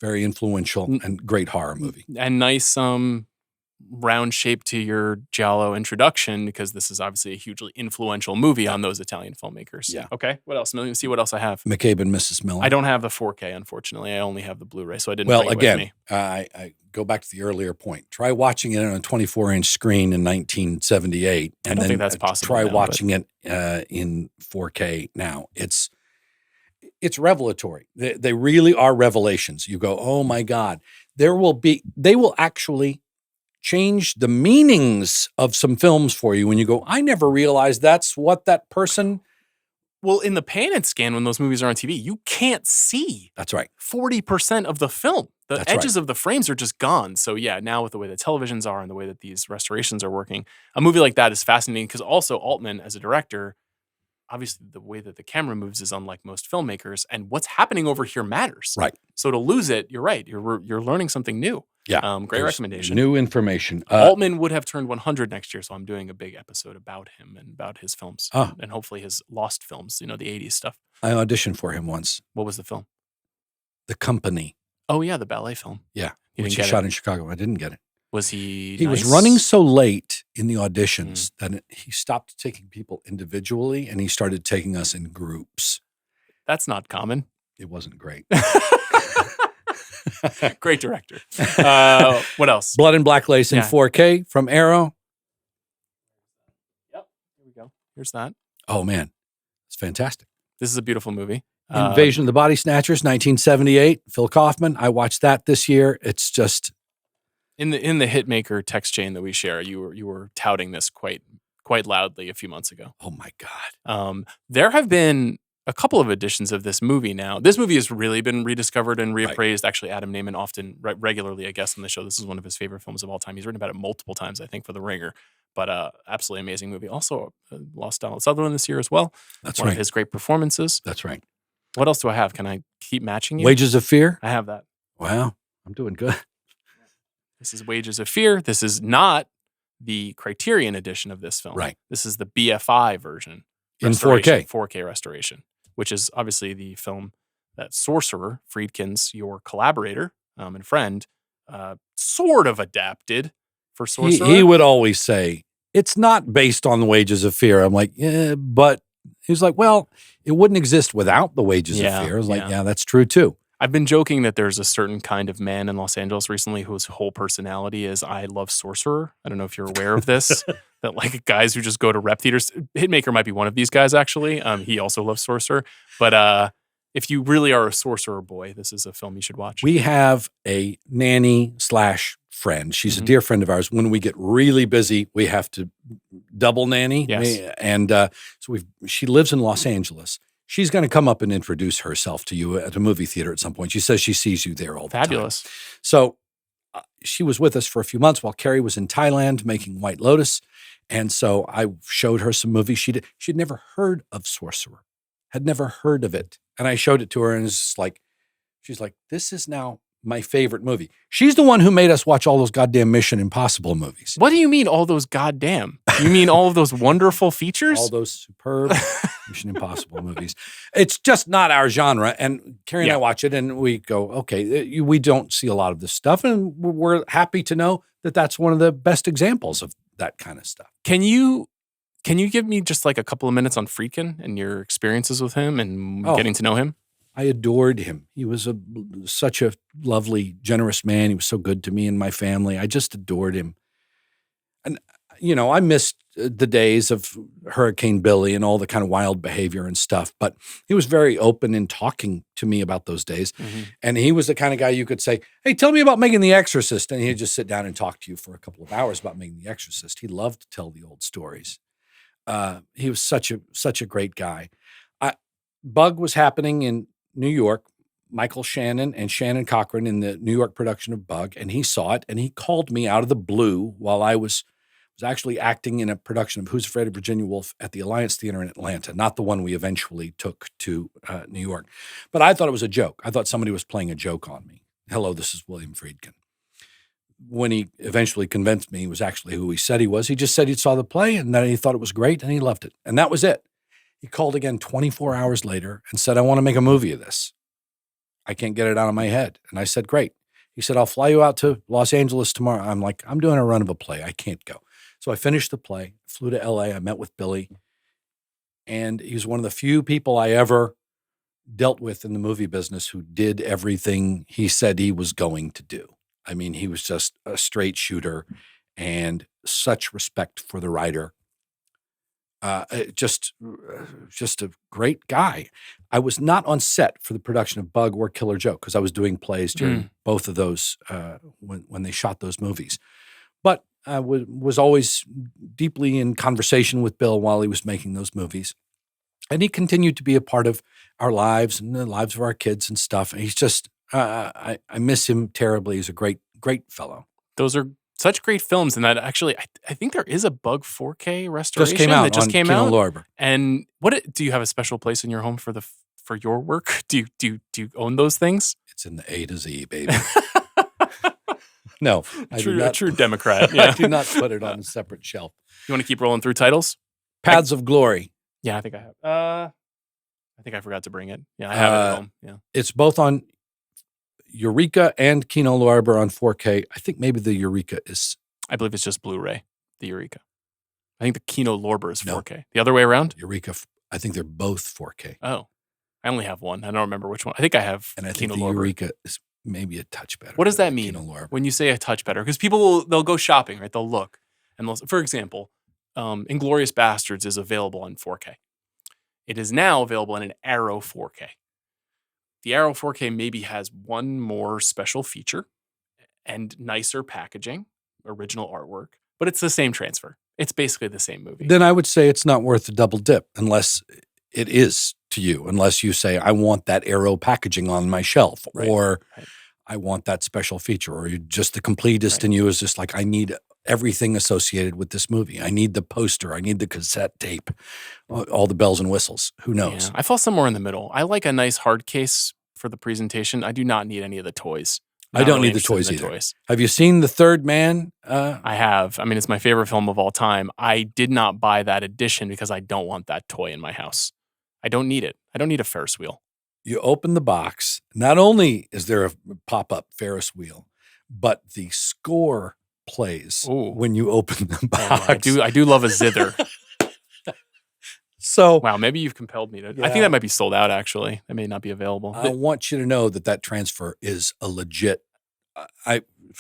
very influential and great horror movie. And nice round shape to your Giallo introduction, because this is obviously a hugely influential movie on those Italian filmmakers. Yeah. Okay. What else? Let me see what else I have. McCabe and Mrs. Miller. I don't have the 4K, unfortunately. I only have the Blu-ray, so I didn't bring it with me. I go back to the earlier point. Try watching it on a 24-inch screen in 1978. I don't think that's possible. Try watching it in 4K now. It's revelatory. They really are revelations. You go, oh my God. They will actually change the meanings of some films for you when you go, I never realized that's what that person. Well, in the pan and scan, when those movies are on TV, you can't see. That's right. 40% of the film. The edges of the frames are just gone. So yeah, now with the way the televisions are and the way that these restorations are working, a movie like that is fascinating because also Altman as a director, obviously the way that the camera moves is unlike most filmmakers, and what's happening over here matters. Right. So to lose it, you're right. You're learning something new. Yeah. Great recommendation. New information. Altman would have turned 100 next year, so I'm doing a big episode about him and about his films and hopefully his lost films, the 80s stuff. I auditioned for him once. What was the film? The Company. Oh, yeah, the ballet film. Yeah, which he shot in Chicago. I didn't get it. Was he He was running so late in the auditions that he stopped taking people individually and he started taking us in groups. That's not common. It wasn't great. Great director. What else? Blood and Black Lace in 4K from Arrow. Yep. Here we go. Here's that. Oh, man. It's fantastic. This is a beautiful movie. Invasion of the Body Snatchers, 1978. Phil Kaufman. I watched that this year. It's just in the Hitmaker text chain that we share. You were touting this quite quite loudly a few months ago. Oh my God. There have been a couple of editions of this movie now. This movie has really been rediscovered and reappraised. Right. Actually, Adam Naiman often, regularly, I guess, on the show. This is one of his favorite films of all time. He's written about it multiple times, I think, for The Ringer. But absolutely amazing movie. Also lost Donald Sutherland this year as well. That's one right. Of his great performances. That's right. What else do I have? Can I keep matching you? Wages of Fear? I have that. Wow. I'm doing good. This is Wages of Fear. This is not the Criterion edition of this film. Right. This is the BFI version. In 4K. 4K restoration, which is obviously the film that Sorcerer, Friedkin's, your collaborator and friend, sort of adapted for Sorcerer. He would always say, it's not based on the Wages of Fear. I'm like, yeah, but he was like, well, it wouldn't exist without the Wages of Fear. I was like, yeah, that's true too. I've been joking that there's a certain kind of man in Los Angeles recently whose whole personality is I love Sorcerer. I don't know if you're aware of this. That like guys who just go to rep theaters. Hitmaker might be one of these guys actually. He also loves Sorcerer. But if you really are a Sorcerer boy, this is a film you should watch. We have a nanny / friend. She's a dear friend of ours. When we get really busy, we have to double nanny. Yes. And so she lives in Los Angeles. She's going to come up and introduce herself to you at a movie theater at some point. She says she sees you there all the time. Fabulous. So she was with us for a few months while Carrie was in Thailand making White Lotus. And so I showed her some movies. She'd never heard of Sorcerer, had never heard of it. And I showed it to her and it's just like, she's like, this is now my favorite movie. She's the one who made us watch all those goddamn Mission Impossible movies. What do you mean all those goddamn? You mean all of those wonderful features? All those superb Mission Impossible movies. It's just not our genre. And Carrie and I watch it and we go, okay, we don't see a lot of this stuff. And we're happy to know that that's one of the best examples of that kind of stuff. Can you give me just like a couple of minutes on Friedkin and your experiences with him and getting to know him? I adored him. He was such a lovely, generous man. He was so good to me and my family. I just adored him. And, I missed the days of Hurricane Billy and all the kind of wild behavior and stuff, but he was very open in talking to me about those days. Mm-hmm. And he was the kind of guy you could say, hey, tell me about making The Exorcist. And he'd just sit down and talk to you for a couple of hours about making The Exorcist. He loved to tell the old stories. He was such a great guy. Bug was happening in New York, Michael Shannon and Shannon Cochran in the New York production of Bug, and he saw it, and he called me out of the blue while I was actually acting in a production of Who's Afraid of Virginia Woolf at the Alliance Theater in Atlanta, not the one we eventually took to New York. But I thought it was a joke. I thought somebody was playing a joke on me. Hello, this is William Friedkin. When he eventually convinced me he was actually who he said he was, he just said he saw the play and that he thought it was great and he loved it. And that was it. He called again 24 hours later and said, I want to make a movie of this. I can't get it out of my head. And I said, great. He said, I'll fly you out to Los Angeles tomorrow. I'm like, I'm doing a run of a play. I can't go. So I finished the play, flew to LA. I met with Billy. And he was one of the few people I ever dealt with in the movie business who did everything he said he was going to do. I mean, he was just a straight shooter and such respect for the writer. Just a great guy. I was not on set for the production of Bug or Killer Joke because I was doing plays during both of those when they shot those movies. But I was always deeply in conversation with Bill while he was making those movies. And he continued to be a part of our lives and the lives of our kids and stuff. And he's just, I miss him terribly. He's a great, great fellow. Those are such great films, and that actually, I think there is a Bug 4K restoration. Just came out. That just came Kino out. Lorber. And do you have a special place in your home for your work? Do you own those things? It's in the A to Z, baby. No, a true Democrat. Yeah. I do not put it on a separate shelf. You want to keep rolling through titles? Paths of Glory. Yeah, I think I have. I think I forgot to bring it. Yeah, I have it at home. Yeah, it's both on Eureka and Kino Lorber on 4K. I think maybe the Eureka is. I believe it's just Blu-ray. The Eureka. I think the Kino Lorber is 4K. No. The other way around. Eureka. I think they're both 4K. Oh, I only have one. I don't remember which one. I think I have. And I Kino think the Lorber. Eureka is maybe a touch better. What does that mean when you say a touch better? Because they'll go shopping, right? They'll look and for example, Inglourious Bastards is available on 4K. It is now available in an Arrow 4K. The Arrow 4K maybe has one more special feature and nicer packaging, original artwork, but it's the same transfer. It's basically the same movie. then I would say it's not worth the double dip unless it is to you, unless you say, I want that Arrow packaging on my shelf, Right, or right. I want that special feature, or you're just the completist in you is just like, I need everything associated with this movie. I need the poster. I need the cassette tape, all the bells and whistles. Who knows? Yeah, I fall somewhere in the middle. I like a nice hard case for the presentation. I do not need any of the toys. I Not don't really need the interested in toys either. Have you seen The Third Man? I have. I mean, it's my favorite film of all time. I did not buy that edition because I don't want that toy in my house. I don't need it. I don't need a Ferris wheel. You open the box. Not only is there a pop-up Ferris wheel, but the score plays Ooh. when you open the box. I do love a zither. So Wow, maybe you've compelled me to. I Yeah. think that might be sold out, actually. That may not be available. I want you to know that transfer is a legit.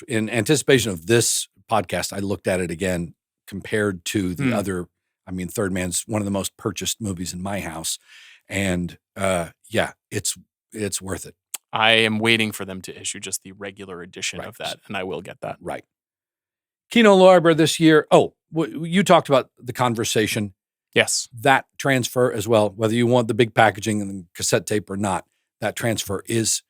In anticipation of this podcast, I looked at it again compared to the other. I mean, Third Man's one of the most purchased movies in my house, and yeah, it's worth it. I am waiting for them to issue just the regular edition of that, and I will get that. Right. Kino Lorber this year. Oh, you talked about the conversation. Yes. That transfer as well, whether you want the big packaging and the cassette tape or not, that transfer is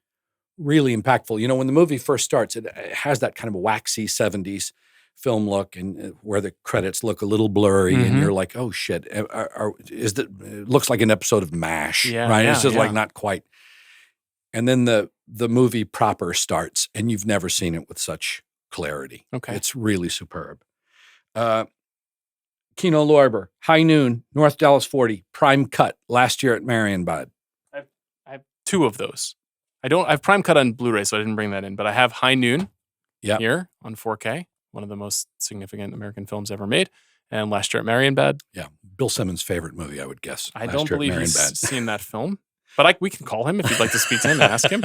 really impactful. You know, when the movie first starts, it has that kind of waxy 70s film look, and where the credits look a little blurry, and you're like, oh shit, it looks like an episode of MASH, right? It's just like not quite. And then the movie proper starts, and you've never seen it with such clarity. Okay. It's really superb. Kino Lorber, High Noon, North Dallas 40, Prime Cut, last year at Marienbad. I have two of those. I have Prime Cut on Blu-ray, so I didn't bring that in, but I have High Noon here on 4K, one of the most significant American films ever made, and last year at Marienbad. Yeah, Bill Simmons' favorite movie, I would guess. I don't believe he's seen that film, but we can call him if you'd like to speak to him and ask him.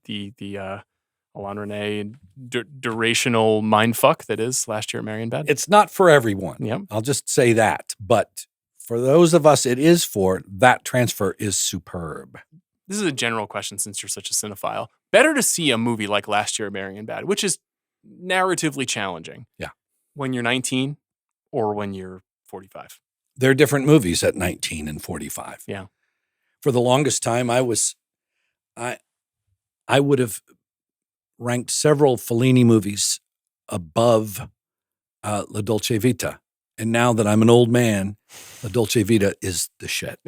The Alain René durational mindfuck that is last year at Marienbad. It's not for everyone. Yep. I'll just say that. But for those of us it is for, that transfer is superb. This is a general question since you're such a cinephile. Better to see a movie like last year at Marienbad, which is narratively challenging. Yeah. When you're 19 or when you're 45. They're different movies at 19 and 45. Yeah. For the longest time, I would have ranked several Fellini movies above La Dolce Vita. And now that I'm an old man, La Dolce Vita is the shit.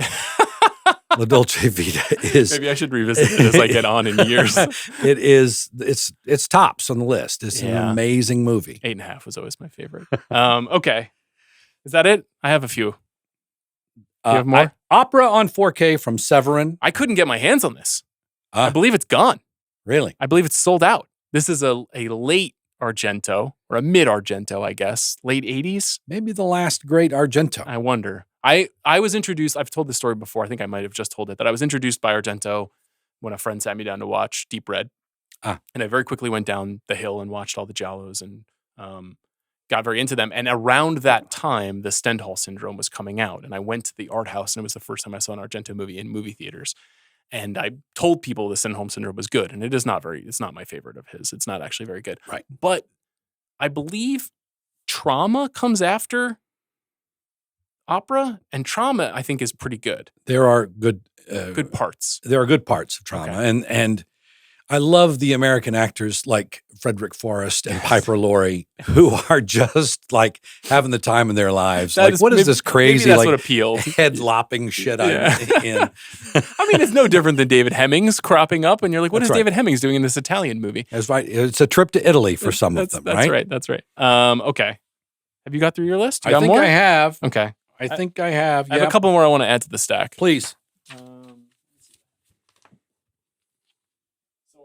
La Dolce Vita is... Maybe I should revisit it as I get on in years. It's tops on the list. It's an amazing movie. 8.5 was always my favorite. Okay. Is that it? I have a few. Do you have more? Opera on 4K from Severin. I couldn't get my hands on this. I believe it's gone. Really? I believe it's sold out. This is a late Argento, or a mid Argento, I guess. Late 80s? Maybe the last great Argento. I wonder. I was introduced, I've told this story before, I think I might have just told it, that I was introduced by Argento when a friend sat me down to watch Deep Red. And I very quickly went down the hill and watched all the Giallos and got very into them. And around that time, the Stendhal Syndrome was coming out. And I went to the art house, and it was the first time I saw an Argento movie in movie theaters. And I told people the Stendhal Syndrome was good. And it's not my favorite of his. It's not actually very good. Right. But I believe Trauma comes after Opera, and Trauma, I think, is pretty good. There are good parts. There are good parts of Trauma. Okay. And I love the American actors like Frederick Forrest and Piper Laurie, who are just like having the time of their lives. What is this crazy, that's what appealed. Head-lopping shit I'm in? I mean, it's no different than David Hemmings cropping up, and you're like, what is David Hemmings doing in this Italian movie? That's right. It's a trip to Italy for some of them, right? That's right. Okay. Have you got through your list? I think I have. Okay. I think I have. I have a couple more I want to add to the stack. Please. So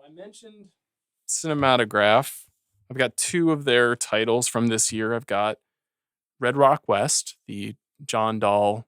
I mentioned Cinematograph. I've got two of their titles from this year. I've got Red Rock West, the John Dahl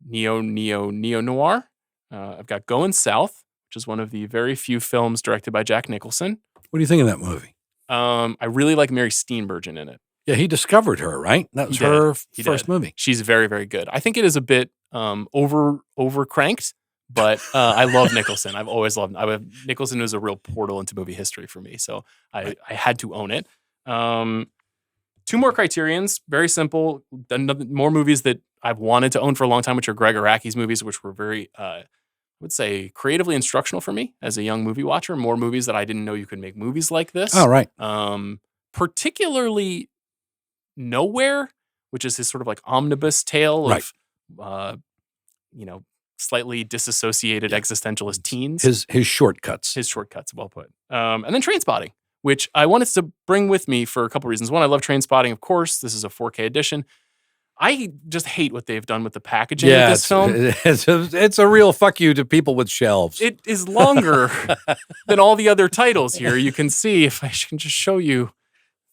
neo-noir. I've got Going South, which is one of the very few films directed by Jack Nicholson. What do you think of that movie? I really like Mary Steenburgen in it. Yeah, he discovered her, right? That was her first movie. She's very, very good. I think it is a bit over cranked, but I love Nicholson. I've always loved him. Nicholson was a real portal into movie history for me, so I had to own it. 2 more criterions, very simple. More movies that I've wanted to own for a long time, which are Greg Araki's movies, which were very, I would say, creatively instructional for me as a young movie watcher. More movies that I didn't know you could make movies like this. Oh, right. Particularly Nowhere, which is his sort of like omnibus tale of, slightly disassociated existentialist teens. His shortcuts. His shortcuts, well put. And then Trainspotting, which I wanted to bring with me for a couple reasons. One, I love Trainspotting, of course. This is a 4K edition. I just hate what they've done with the packaging of this film. It's a real fuck you to people with shelves. It is longer than all the other titles here. You can see, if I can just show you,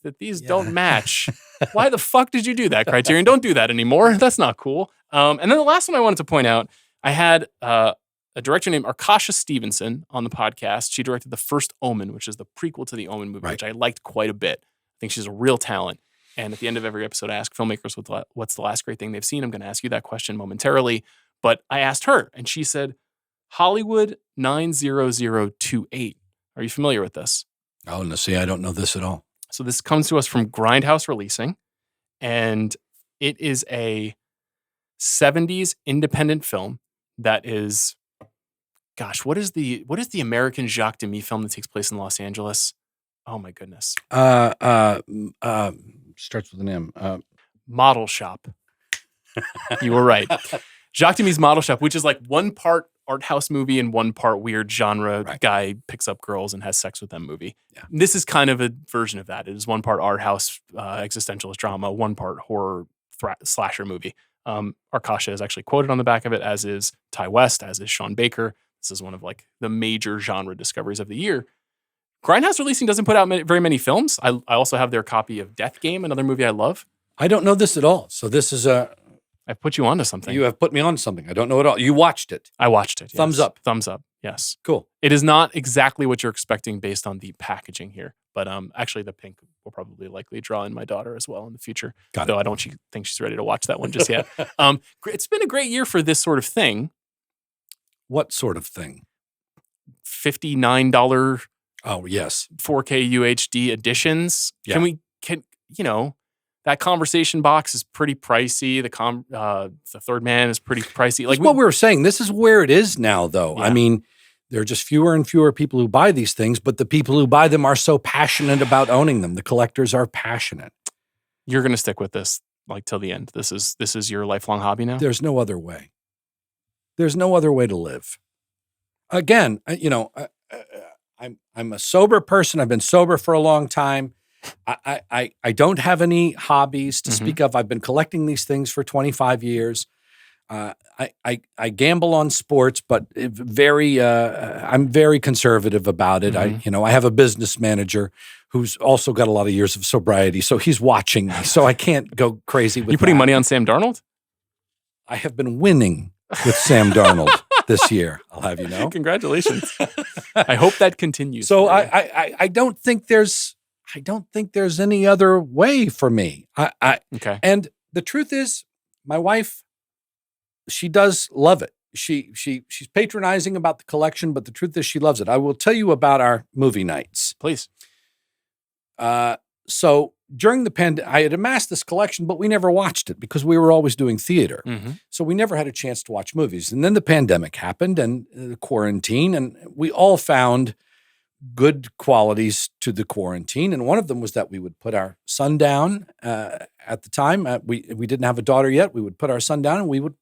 that these don't match. Why the fuck did you do that, Criterion? Don't do that anymore. That's not cool. And then the last one I wanted to point out, I had a director named Arkasha Stevenson on the podcast. She directed The First Omen, which is the prequel to the Omen movie, which I liked quite a bit. I think she's a real talent. And at the end of every episode, I ask filmmakers what's the last great thing they've seen. I'm going to ask you that question momentarily. But I asked her, and she said, Hollywood 90028. Are you familiar with this? Oh, no, see, I don't know this at all. So this comes to us from Grindhouse Releasing, and it is a 70s independent film that is, gosh, what is the American Jacques Demy film that takes place in Los Angeles? Oh my goodness. Starts with an M. Model Shop. You were right. Jacques Demy's Model Shop, which is like one part art house movie and one part weird genre guy picks up girls and has sex with them movie. Yeah. This is kind of a version of that. It is one part art house existentialist drama, one part horror slasher movie. Arkasha is actually quoted on the back of it, as is Ty West, as is Sean Baker. This is one of like the major genre discoveries of the year. Grindhouse Releasing doesn't put out very many films. I also have their copy of Death Game, another movie I love. I don't know this at all. So this is I put you onto something. You have put me on something. I don't know at all. You watched it. I watched it. Yes. Thumbs up. Thumbs up. Yes. Cool. It is not exactly what you're expecting based on the packaging here, but actually the pink will probably likely draw in my daughter as well in the future. Though I don't think she's ready to watch that one just yet. It's been a great year for this sort of thing. What sort of thing? $59. Oh, yes. 4K UHD editions. Yeah. That conversation box is pretty pricey. The Third Man is pretty pricey. Like what we were saying, this is where it is now, though. Yeah. I mean, there are just fewer and fewer people who buy these things, but the people who buy them are so passionate about owning them. The collectors are passionate. You're going to stick with this like till the end. This is your lifelong hobby now? There's no other way. There's no other way to live. Again, I'm a sober person. I've been sober for a long time. I don't have any hobbies to speak of. I've been collecting these things for 25 years. I gamble on sports, but I'm very conservative about it. I have a business manager who's also got a lot of years of sobriety, so he's watching me. So I can't go crazy with You putting money on Sam Darnold? I have been winning with Sam Darnold this year. I'll have you know. Congratulations. I hope that continues. So I don't think there's any other way for me. Okay. And the truth is, my wife, she does love it. She's patronizing about the collection, but the truth is she loves it. I will tell you about our movie nights. Please. So during the pandemic, I had amassed this collection, but we never watched it because we were always doing theater. So we never had a chance to watch movies. And then the pandemic happened and the quarantine, and we all found good qualities to the quarantine. And one of them was that we would put our son down at the time. We didn't have a daughter yet. We would put our son down and we would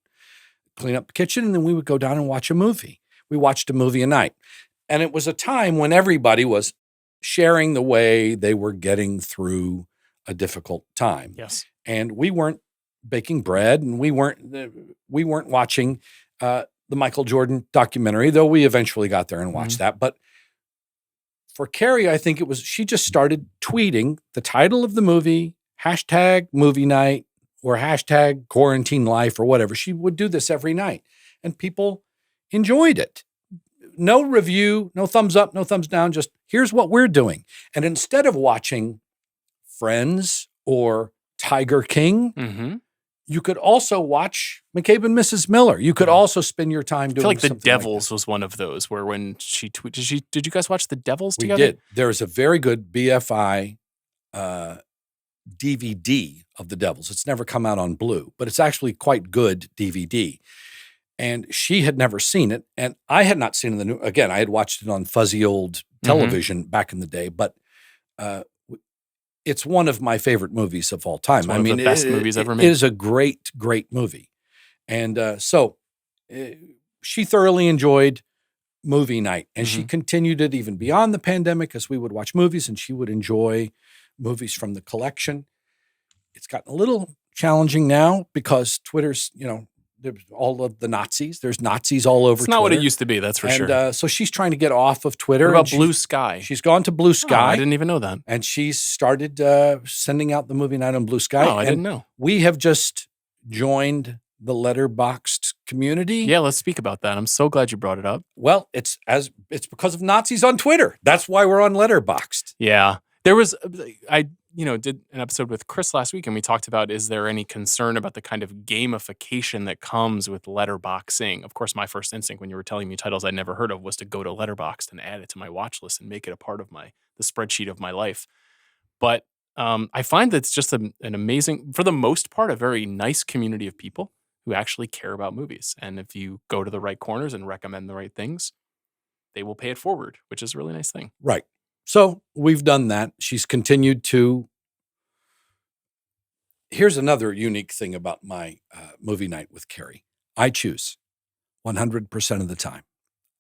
clean up the kitchen, and then we would go down and watch a movie. We watched a movie a night. And it was a time when everybody was sharing the way they were getting through a difficult time. Yes. And we weren't baking bread, and we weren't watching the Michael Jordan documentary, though we eventually got there and watched that. But for Carrie, I think she just started tweeting the title of the movie, #movie night, or #quarantine life, or whatever. She would do this every night, and people enjoyed it. No review, no thumbs up, no thumbs down, just here's what we're doing. And instead of watching Friends or Tiger King, you could also watch McCabe and Mrs. Miller. You could also spend your time doing something. I feel like The Devils was one of those where when she tweeted, did you guys watch The Devils together? We did. There is a very good BFI DVD of The Devils. It's never come out on Blue, but it's actually quite good DVD. And she had never seen it, and I had not seen it. Again, I had watched it on fuzzy old television back in the day, but it's one of my favorite movies of all time. It's one of the best movies ever made. It is a great, great movie. And so she thoroughly enjoyed movie night, and she continued it even beyond the pandemic as we would watch movies, and she would enjoy movies from the collection. It's gotten a little challenging now because Twitter's, there's all of the Nazis. There's Nazis all over Twitter. It's not what it used to be, that's for sure. And so she's trying to get off of Twitter. What about Blue Sky? She's gone to Blue Sky. Oh, I didn't even know that. And she's started sending out the movie night on Blue Sky. Oh, I didn't know. We have just joined the Letterboxd community. Yeah, let's speak about that. I'm so glad you brought it up. Well, it's because of Nazis on Twitter. That's why we're on Letterboxd. Yeah. There was, I did an episode with Chris last week, and we talked about, is there any concern about the kind of gamification that comes with letterboxing? Of course, my first instinct when you were telling me titles I'd never heard of was to go to Letterboxd and add it to my watch list and make it a part of the spreadsheet of my life. But I find that it's just an amazing, for the most part, a very nice community of people who actually care about movies. And if you go to the right corners and recommend the right things, they will pay it forward, which is a really nice thing. Right. So we've done that. She's continued to. Here's another unique thing about my movie night with Carrie. I choose 100% of the time.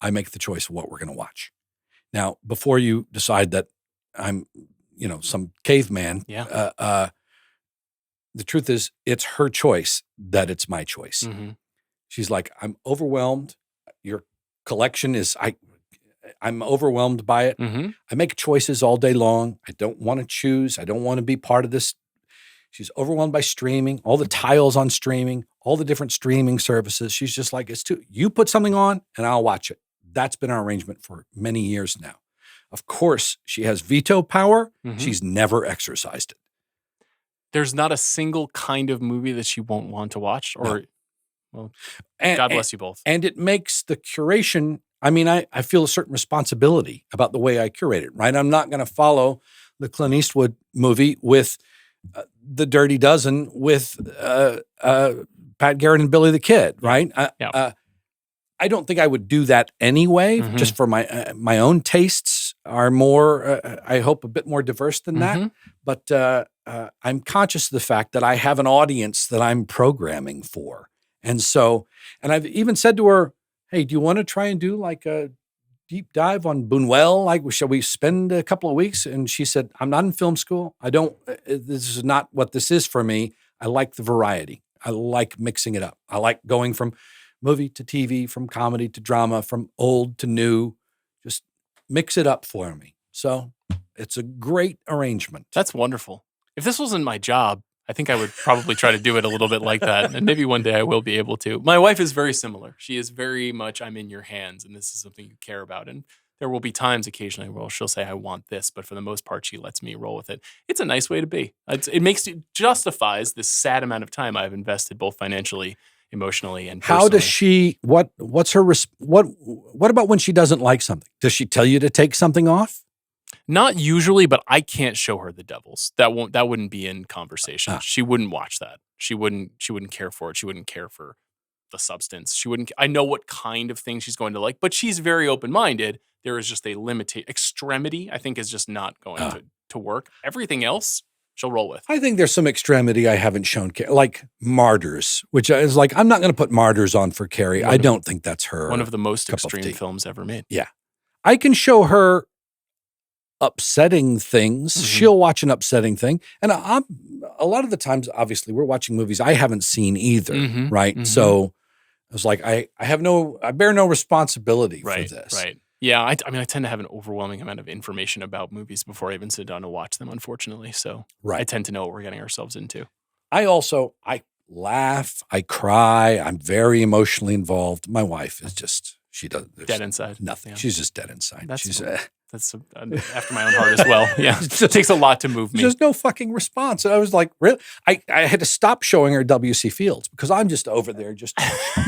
I make the choice of what we're going to watch. Now, before you decide that I'm, some caveman, the truth is it's her choice that it's my choice. Mm-hmm. She's like, I'm overwhelmed. Your collection is, I'm overwhelmed by it. Mm-hmm. I make choices all day long. I don't want to choose. I don't want to be part of this. She's overwhelmed by streaming, all the tiles on streaming, all the different streaming services. She's just like, you put something on and I'll watch it. That's been our arrangement for many years now. Of course, she has veto power. Mm-hmm. She's never exercised it. There's not a single kind of movie that she won't want to watch, or, well, God bless you both. And it makes the curation, I feel a certain responsibility about the way I curate it, right? I'm not going to follow the Clint Eastwood movie with The Dirty Dozen with Pat Garrett and Billy the Kid, right? I don't think I would do that anyway, just for my own tastes are more, I hope, a bit more diverse than that. But I'm conscious of the fact that I have an audience that I'm programming for. And so, and I've even said to her, hey, do you want to try and do like a deep dive on Buñuel? Like, shall we spend a couple of weeks? And she said, I'm not in film school. This is not what this is for me. I like the variety. I like mixing it up. I like going from movie to TV, from comedy to drama, from old to new. Just mix it up for me. So it's a great arrangement. That's wonderful. If this wasn't my job, I think I would probably try to do it a little bit like that. And maybe one day I will be able to. My wife is very similar. She is very much, I'm in your hands, and this is something you care about. And there will be times occasionally where she'll say, I want this, but for the most part, she lets me roll with it. It's a nice way to be. It justifies this sad amount of time I've invested both financially, emotionally, and personally. How does she, what's her, what about when she doesn't like something? Does she tell you to take something off? Not usually, but I can't show her The Devils. That wouldn't be in conversation. She wouldn't watch that. She wouldn't care for it. She wouldn't care for the substance. I know what kind of thing she's going to like, but she's very open-minded. There is just a limited extremity, I think, is just not going to work. Everything else, she'll roll with. I think there's some extremity I haven't shown, like Martyrs, which is like, I'm not going to put Martyrs on for Carrie. I don't think that's her. One of the most extreme films ever made. Yeah. I can show her upsetting things. She'll watch an upsetting thing. And a lot of the times, obviously, we're watching movies I haven't seen either, right? So I was like, I bear no responsibility for this. Right. Yeah, I tend to have an overwhelming amount of information about movies before I even sit down to watch them, unfortunately. So I tend to know what we're getting ourselves into. I laugh, I cry, I'm very emotionally involved. My wife is just, she does dead inside. Nothing. Yeah. She's just dead inside. That's after my own heart as well. Yeah, it takes a lot to move me. There's no fucking response. And I was like, really? I had to stop showing her W.C. Fields because I'm just over there just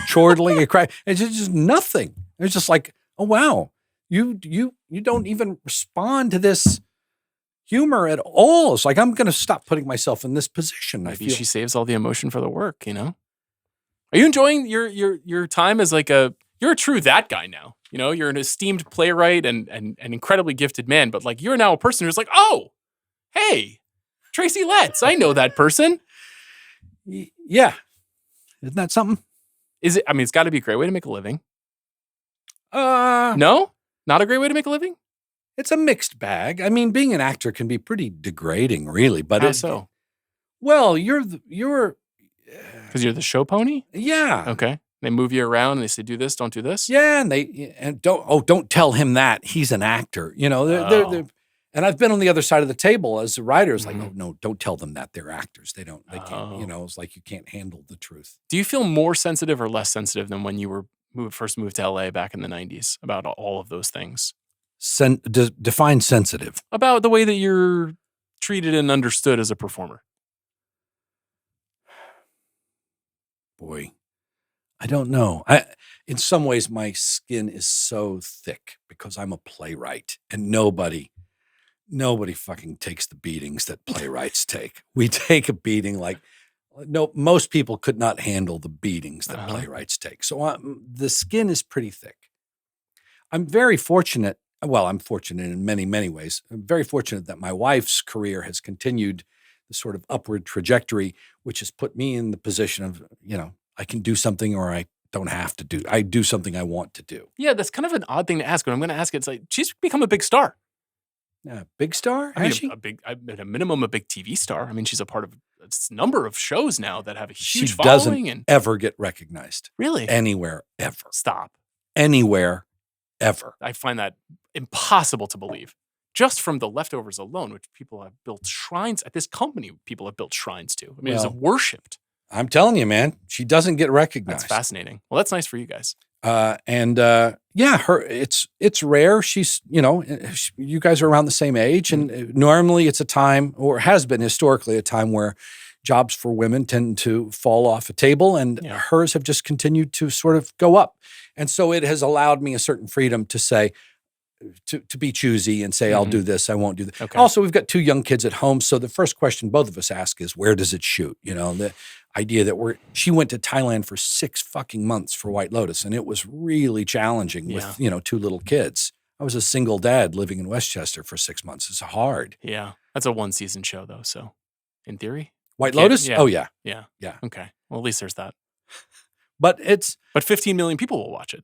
chortling and crying. It's just nothing. It's just like, oh, wow. You don't even respond to this humor at all. It's like, I'm going to stop putting myself in this position. Maybe she saves all the emotion for the work, you know? Are you enjoying your time as like you're a true that guy now? You know, you're an esteemed playwright and an incredibly gifted man, but like you're now a person who's like, oh, hey, Tracy Letts. I know that person. Yeah. Isn't that something? Is it? I mean, it's got to be a great way to make a living. No, not a great way to make a living. It's a mixed bag. I mean, being an actor can be pretty degrading, really. But How so? Well, you're because you're the show pony. Yeah. Okay. They move you around and they say, do this, don't do this. Yeah, and don't tell him that he's an actor. You know, they're and I've been on the other side of the table as a writer. It's like, oh no, don't tell them that they're actors. They can't. You know, it's like you can't handle the truth. Do you feel more sensitive or less sensitive than when you first moved to LA back in the 90s about all of those things? Define sensitive. About the way that you're treated and understood as a performer. Boy, I don't know. In some ways, my skin is so thick because I'm a playwright, and nobody fucking takes the beatings that playwrights take. We take a beating like most people could not handle the beatings that playwrights take. So the skin is pretty thick. I'm very fortunate. Well, I'm fortunate in many, many ways. I'm very fortunate that my wife's career has continued the sort of upward trajectory, which has put me in the position of, you know, I can do something or I don't have to do. I do something I want to do. Yeah, that's kind of an odd thing to ask. But I'm going to ask it. It's like, she's become a big star. Big star? I mean, at a minimum, a big TV star. I mean, she's a part of a number of shows now that have a huge following. She doesn't ever get recognized. Really? Anywhere, ever. Stop. Anywhere, ever. I find that impossible to believe. Just from The Leftovers alone, which people have built shrines at this company, people have built shrines to. I mean, it's worshipped. I'm telling you, man, she doesn't get recognized. That's fascinating. Well, that's nice for you guys. It's rare. She's, you know, you guys are around the same age, and normally it's a time, or has been historically a time, where jobs for women tend to fall off a table, and hers have just continued to sort of go up. And so it has allowed me a certain freedom to say, to be choosy and say, I'll do this, I won't do that. Okay. Also, we've got 2 young kids at home. So the first question both of us ask is, where does it shoot? You know, the idea that she went to Thailand for 6 fucking months for White Lotus. And it was really challenging with, 2 little kids. I was a single dad living in Westchester for 6 months. It's hard. Yeah. That's a 1-season show though. So in theory. White Lotus? Yeah. Oh yeah. Yeah. Okay. Well, at least there's that. But 15 million people will watch it.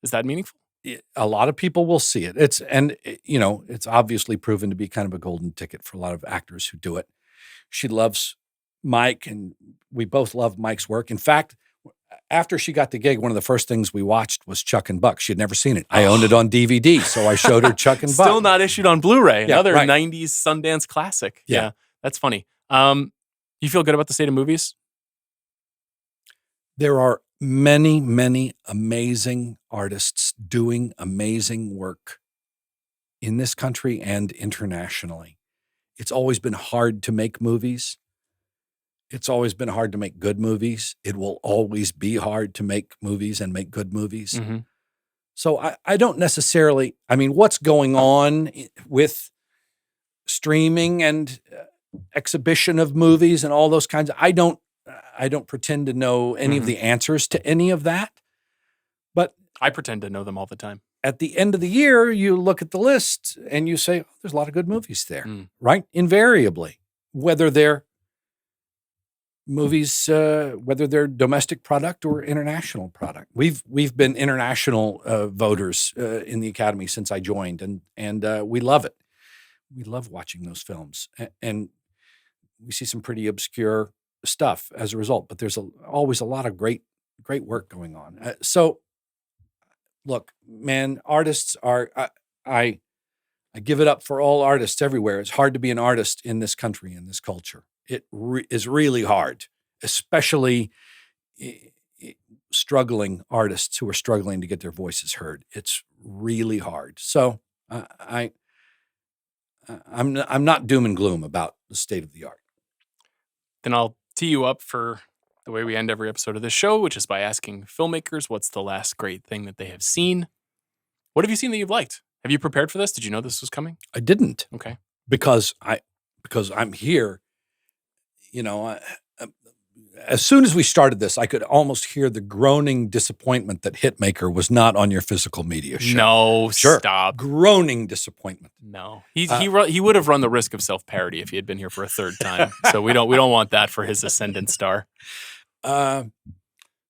Is that meaningful? A lot of people will see it. It's obviously proven to be kind of a golden ticket for a lot of actors who do it. She loves Mike, and we both love Mike's work. In fact, after she got the gig, one of the first things we watched was Chuck and Buck. She had never seen it. I owned it on DVD, so I showed her Chuck and Buck. Still not issued on Blu-ray. Another 90s Sundance classic. Yeah, that's funny. You feel good about the state of movies? There are many, many amazing artists doing amazing work in this country and internationally. It's always been hard to make movies. It's always been hard to make good movies. It will always be hard to make movies and make good movies. Mm-hmm. So I don't necessarily, I mean, what's going on with streaming and exhibition of movies and all those kinds of, I don't pretend to know any of the answers to any of that, but I pretend to know them all the time. At the end of the year, you look at the list and you say, oh, there's a lot of good movies there, right? Invariably, whether they're movies, whether they're domestic product or international product. We've been international voters in the Academy since I joined, and we love it. We love watching those films, and we see some pretty obscure stuff as a result, but there's always a lot of great work going on. So look, man, artists are, I give it up for all artists everywhere. It's hard to be an artist in this country, in this culture. It is really hard, especially struggling artists who are struggling to get their voices heard. It's really hard. So I'm not doom and gloom about the state of the art. Then I'll tee you up for the way we end every episode of this show, which is by asking filmmakers what's the last great thing that they have seen. What have you seen that you've liked? Have you prepared for this? Did you know this was coming? I didn't. Okay. because I'm here. You know, as soon as we started this, I could almost hear the groaning disappointment that Hitmaker was not on your physical media show. No, Sure. stop. Groaning disappointment. No, he would have run the risk of self-parody if he had been here for a third time. So we don't want that for his ascendant star. So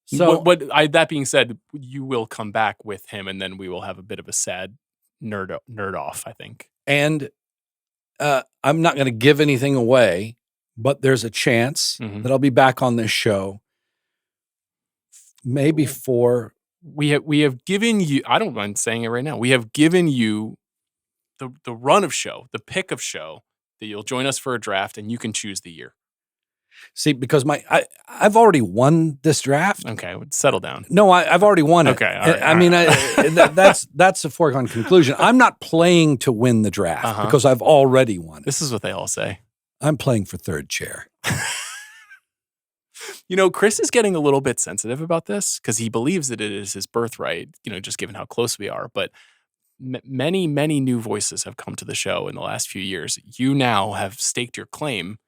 that being said, you will come back with him, and then we will have a bit of a sad nerd off, I think. And I'm not going to give anything away, but there's a chance that I'll be back on this show. Maybe for we have given you. I don't mind saying it right now. We have given you the run of show, the pick of show that you'll join us for a draft, and you can choose the year. See, because I've already won this draft. Okay, settle down. No, I've already won it. Okay, all right, I mean, that's a foregone conclusion. I'm not playing to win the draft because I've already won it. This is what they all say. I'm playing for third chair. You know, Chris is getting a little bit sensitive about this because he believes that it is his birthright, you know, just given how close we are. But many, many new voices have come to the show in the last few years. You now have staked your claim.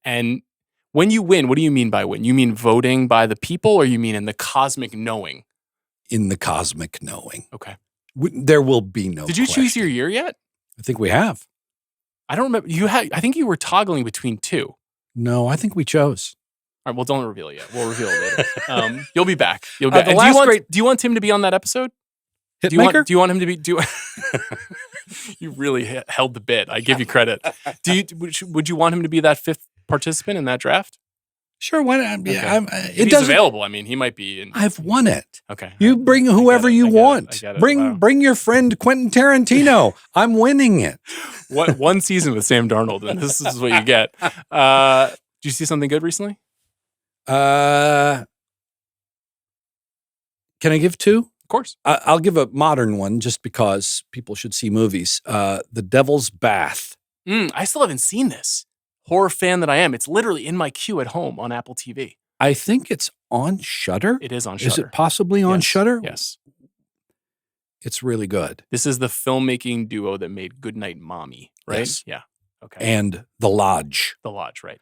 And when you win, what do you mean by win? You mean voting by the people, or you mean in the cosmic knowing? In the cosmic knowing. Okay. There will be no Did you question. choose your year yet? I think we have. I don't remember. I think you were toggling between two. No, I think we chose. All right, well, don't reveal it yet. We'll reveal it later. You'll be back. You'll be back. Do you want Tim to be on that episode? Hitmaker? Do you want him to be? You really held the bit. I give you credit. Would you want him to be that fifth participant in that draft? Sure, why not? Yeah, okay. If he's available. I mean, he might be. I've won it. Okay. You bring whoever you want. Bring your friend Quentin Tarantino. I'm winning it. What one season with Sam Darnold, and this is what you get. Did you see something good recently? Can I give two? Of course. I'll give a modern one just because people should see movies. The Devil's Bath. I still haven't seen this. Horror fan that I am. It's literally in my queue at home on Apple TV. I think it's on Shudder. It is on Shudder. Is it possibly on Shudder? Yes. It's really good. This is the filmmaking duo that made Goodnight Mommy, right? Yes. Yeah. Okay. And The Lodge. The Lodge, right.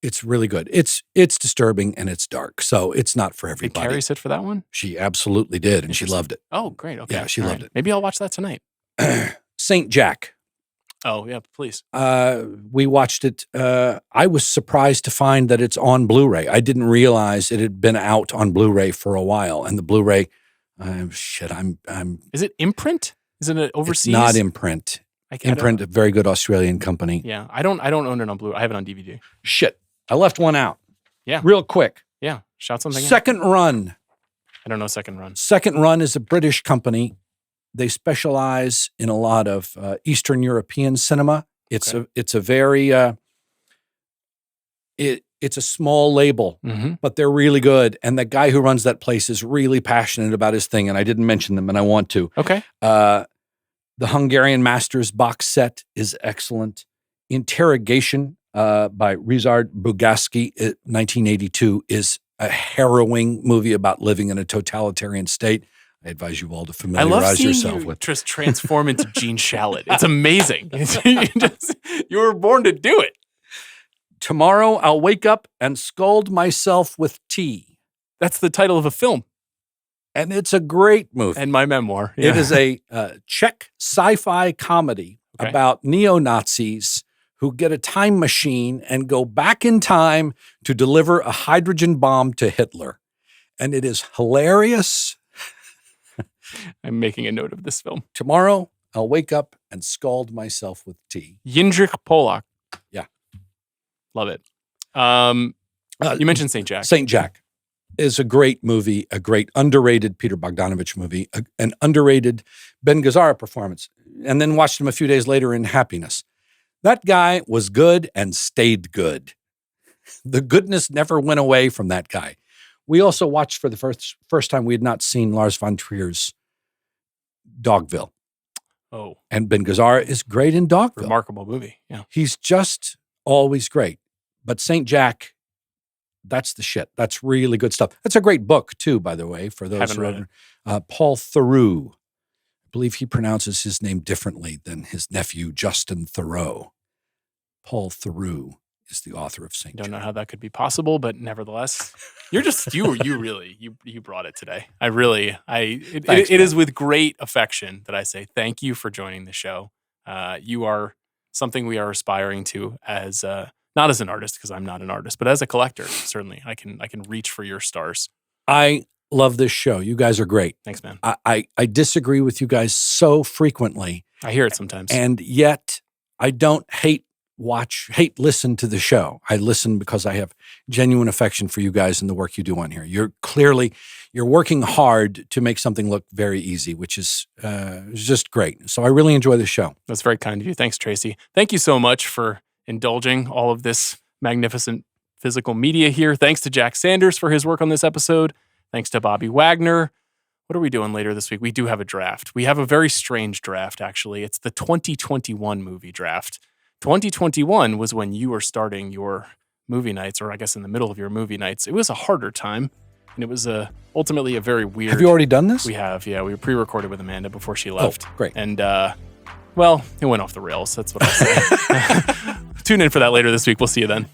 It's really good. It's disturbing and it's dark, so it's not for everybody. Did Carrie sit for that one? She absolutely did, and she loved it. Oh, great. Okay. Yeah, she loved it. Maybe I'll watch that tonight. St. Jack. Oh, yeah, please. We watched it. I was surprised to find that it's on Blu-ray. I didn't realize it had been out on Blu-ray for a while, and the Blu-ray, I'm. Is it Imprint? Is it overseas? It's not Imprint. Imprint, a very good Australian company. Yeah, I don't own it on Blu-ray. I have it on DVD. Shit, I left one out. Yeah, real quick. Yeah, shout something. Second Run. I don't know Second Run. Second Run is a British company. They specialize in a lot of Eastern European cinema. It's a very it's a small label, but they're really good. And the guy who runs that place is really passionate about his thing. And I didn't mention them, and I want to. Okay. The Hungarian Masters box set is excellent. Interrogation by Ryszard Bugaski, 1982, is a harrowing movie about living in a totalitarian state. I advise you all to familiarize yourself with. Just transform into Gene Shalit. It's amazing. You were born to do it. Tomorrow I'll wake up and scald myself with tea. That's the title of a film. And it's a great movie. And my memoir. Yeah. It is a Czech sci-fi comedy about neo-Nazis who get a time machine and go back in time to deliver a hydrogen bomb to Hitler. And it is hilarious. I'm making a note of this film. Tomorrow, I'll wake up and scald myself with tea. Jindřich Polák. Yeah. Love it. You mentioned St. Jack. St. Jack is a great movie, a great underrated Peter Bogdanovich movie, an underrated Ben Gazzara performance, and then watched him a few days later in Happiness. That guy was good and stayed good. The goodness never went away from that guy. We also watched for the first time, we had not seen Lars von Trier's Dogville. Oh. And Ben Gazzara is great in Dogville. Remarkable movie, yeah. He's just always great. But St. Jack, that's the shit. That's really good stuff. That's a great book, too, by the way, for those who haven't read it. Paul Theroux. believe he pronounces his name differently than his nephew, Justin Theroux. Paul Theroux is the author of St. Don't know John. how that could be possible, but nevertheless, you're just you really brought it today. It is with great affection that I say thank you for joining the show. You are something we are aspiring to as not as an artist, because I'm not an artist, but as a collector. Certainly, I can reach for your stars. I love this show. You guys are great. Thanks, man. I disagree with you guys so frequently. I hear it sometimes, and yet I don't hate listen to the show. I listen because I have genuine affection for you guys and the work you do on here. You're working hard to make something look very easy, which is just great. So I really enjoy the show. That's very kind of you. Thanks, Tracy. Thank you so much for indulging all of this magnificent physical media here. Thanks to Jack Sanders for his work on this episode. Thanks to Bobby Wagner. What are we doing later this week? We do have a draft. We have a very strange draft, actually. It's the 2021 movie draft. 2021 was when you were starting your movie nights, or I guess in the middle of your movie nights. It was a harder time, and it was ultimately a very weird... Have you already done this? We have, yeah. We pre-recorded with Amanda before she left. Oh, great. And, well, it went off the rails. That's what I'll say. Tune in for that later this week. We'll see you then.